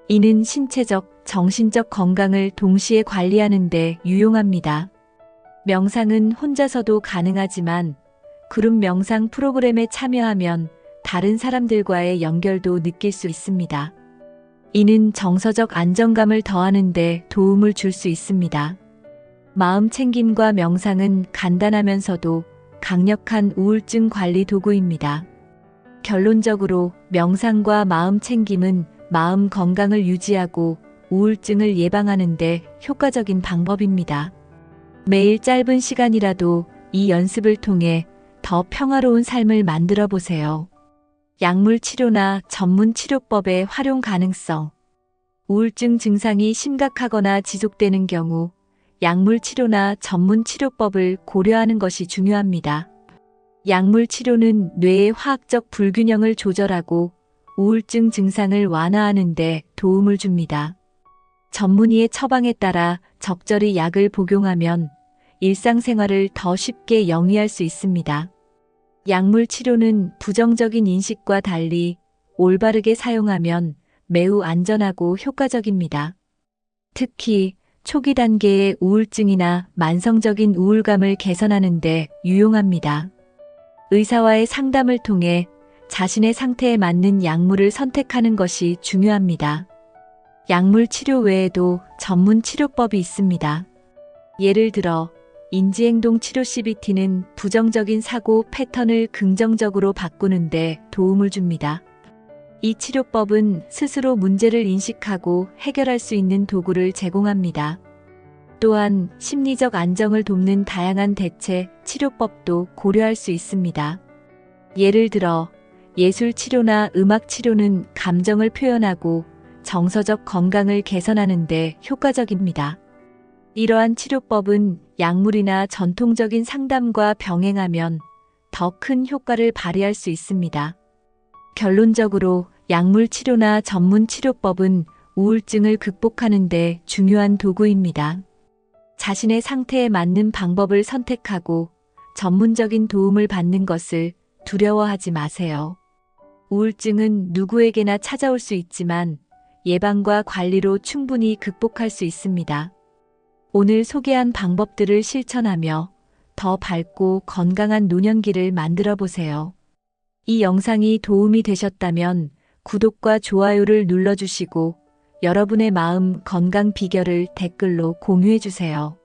이는 신체적, 정신적 건강을 동시에 관리하는 데 유용합니다. 명상은 혼자서도 가능하지만 그룹 명상 프로그램에 참여하면 다른 사람들과의 연결도 느낄 수 있습니다. 이는 정서적 안정감을 더하는 데 도움을 줄 수 있습니다. 마음 챙김과 명상은 간단하면서도 강력한 우울증 관리 도구입니다. 결론적으로 명상과 마음 챙김은 마음 건강을 유지하고 우울증을 예방하는 데 효과적인 방법입니다. 매일 짧은 시간이라도 이 연습을 통해 더 평화로운 삶을 만들어 보세요. 약물 치료나 전문 치료법의 활용 가능성. 우울증 증상이 심각하거나 지속되는 경우 약물 치료나 전문 치료법을 고려하는 것이 중요합니다. 약물 치료는 뇌의 화학적 불균형을 조절하고 우울증 증상을 완화하는 데 도움을 줍니다. 전문의의 처방에 따라 적절히 약을 복용하면 일상생활을 더 쉽게 영위할 수 있습니다. 약물 치료는 부정적인 인식과 달리 올바르게 사용하면 매우 안전하고 효과적입니다. 특히 초기 단계의 우울증이나 만성적인 우울감을 개선하는 데 유용합니다. 의사와의 상담을 통해 자신의 상태에 맞는 약물을 선택하는 것이 중요합니다. 약물 치료 외에도 전문 치료법이 있습니다. 예를 들어 인지행동 치료 CBT는 부정적인 사고 패턴을 긍정적으로 바꾸는데 도움을 줍니다. 이 치료법은 스스로 문제를 인식하고 해결할 수 있는 도구를 제공합니다. 또한 심리적 안정을 돕는 다양한 대체 치료법도 고려할 수 있습니다. 예를 들어 예술 치료나 음악 치료는 감정을 표현하고 정서적 건강을 개선하는 데 효과적입니다. 이러한 치료법은 약물이나 전통적인 상담과 병행하면 더 큰 효과를 발휘할 수 있습니다. 결론적으로 약물 치료나 전문 치료법은 우울증을 극복하는 데 중요한 도구입니다. 자신의 상태에 맞는 방법을 선택하고 전문적인 도움을 받는 것을 두려워하지 마세요. 우울증은 누구에게나 찾아올 수 있지만 예방과 관리로 충분히 극복할 수 있습니다. 오늘 소개한 방법들을 실천하며 더 밝고 건강한 노년기를 만들어 보세요. 이 영상이 도움이 되셨다면 구독과 좋아요를 눌러주시고 여러분의 마음 건강 비결을 댓글로 공유해 주세요.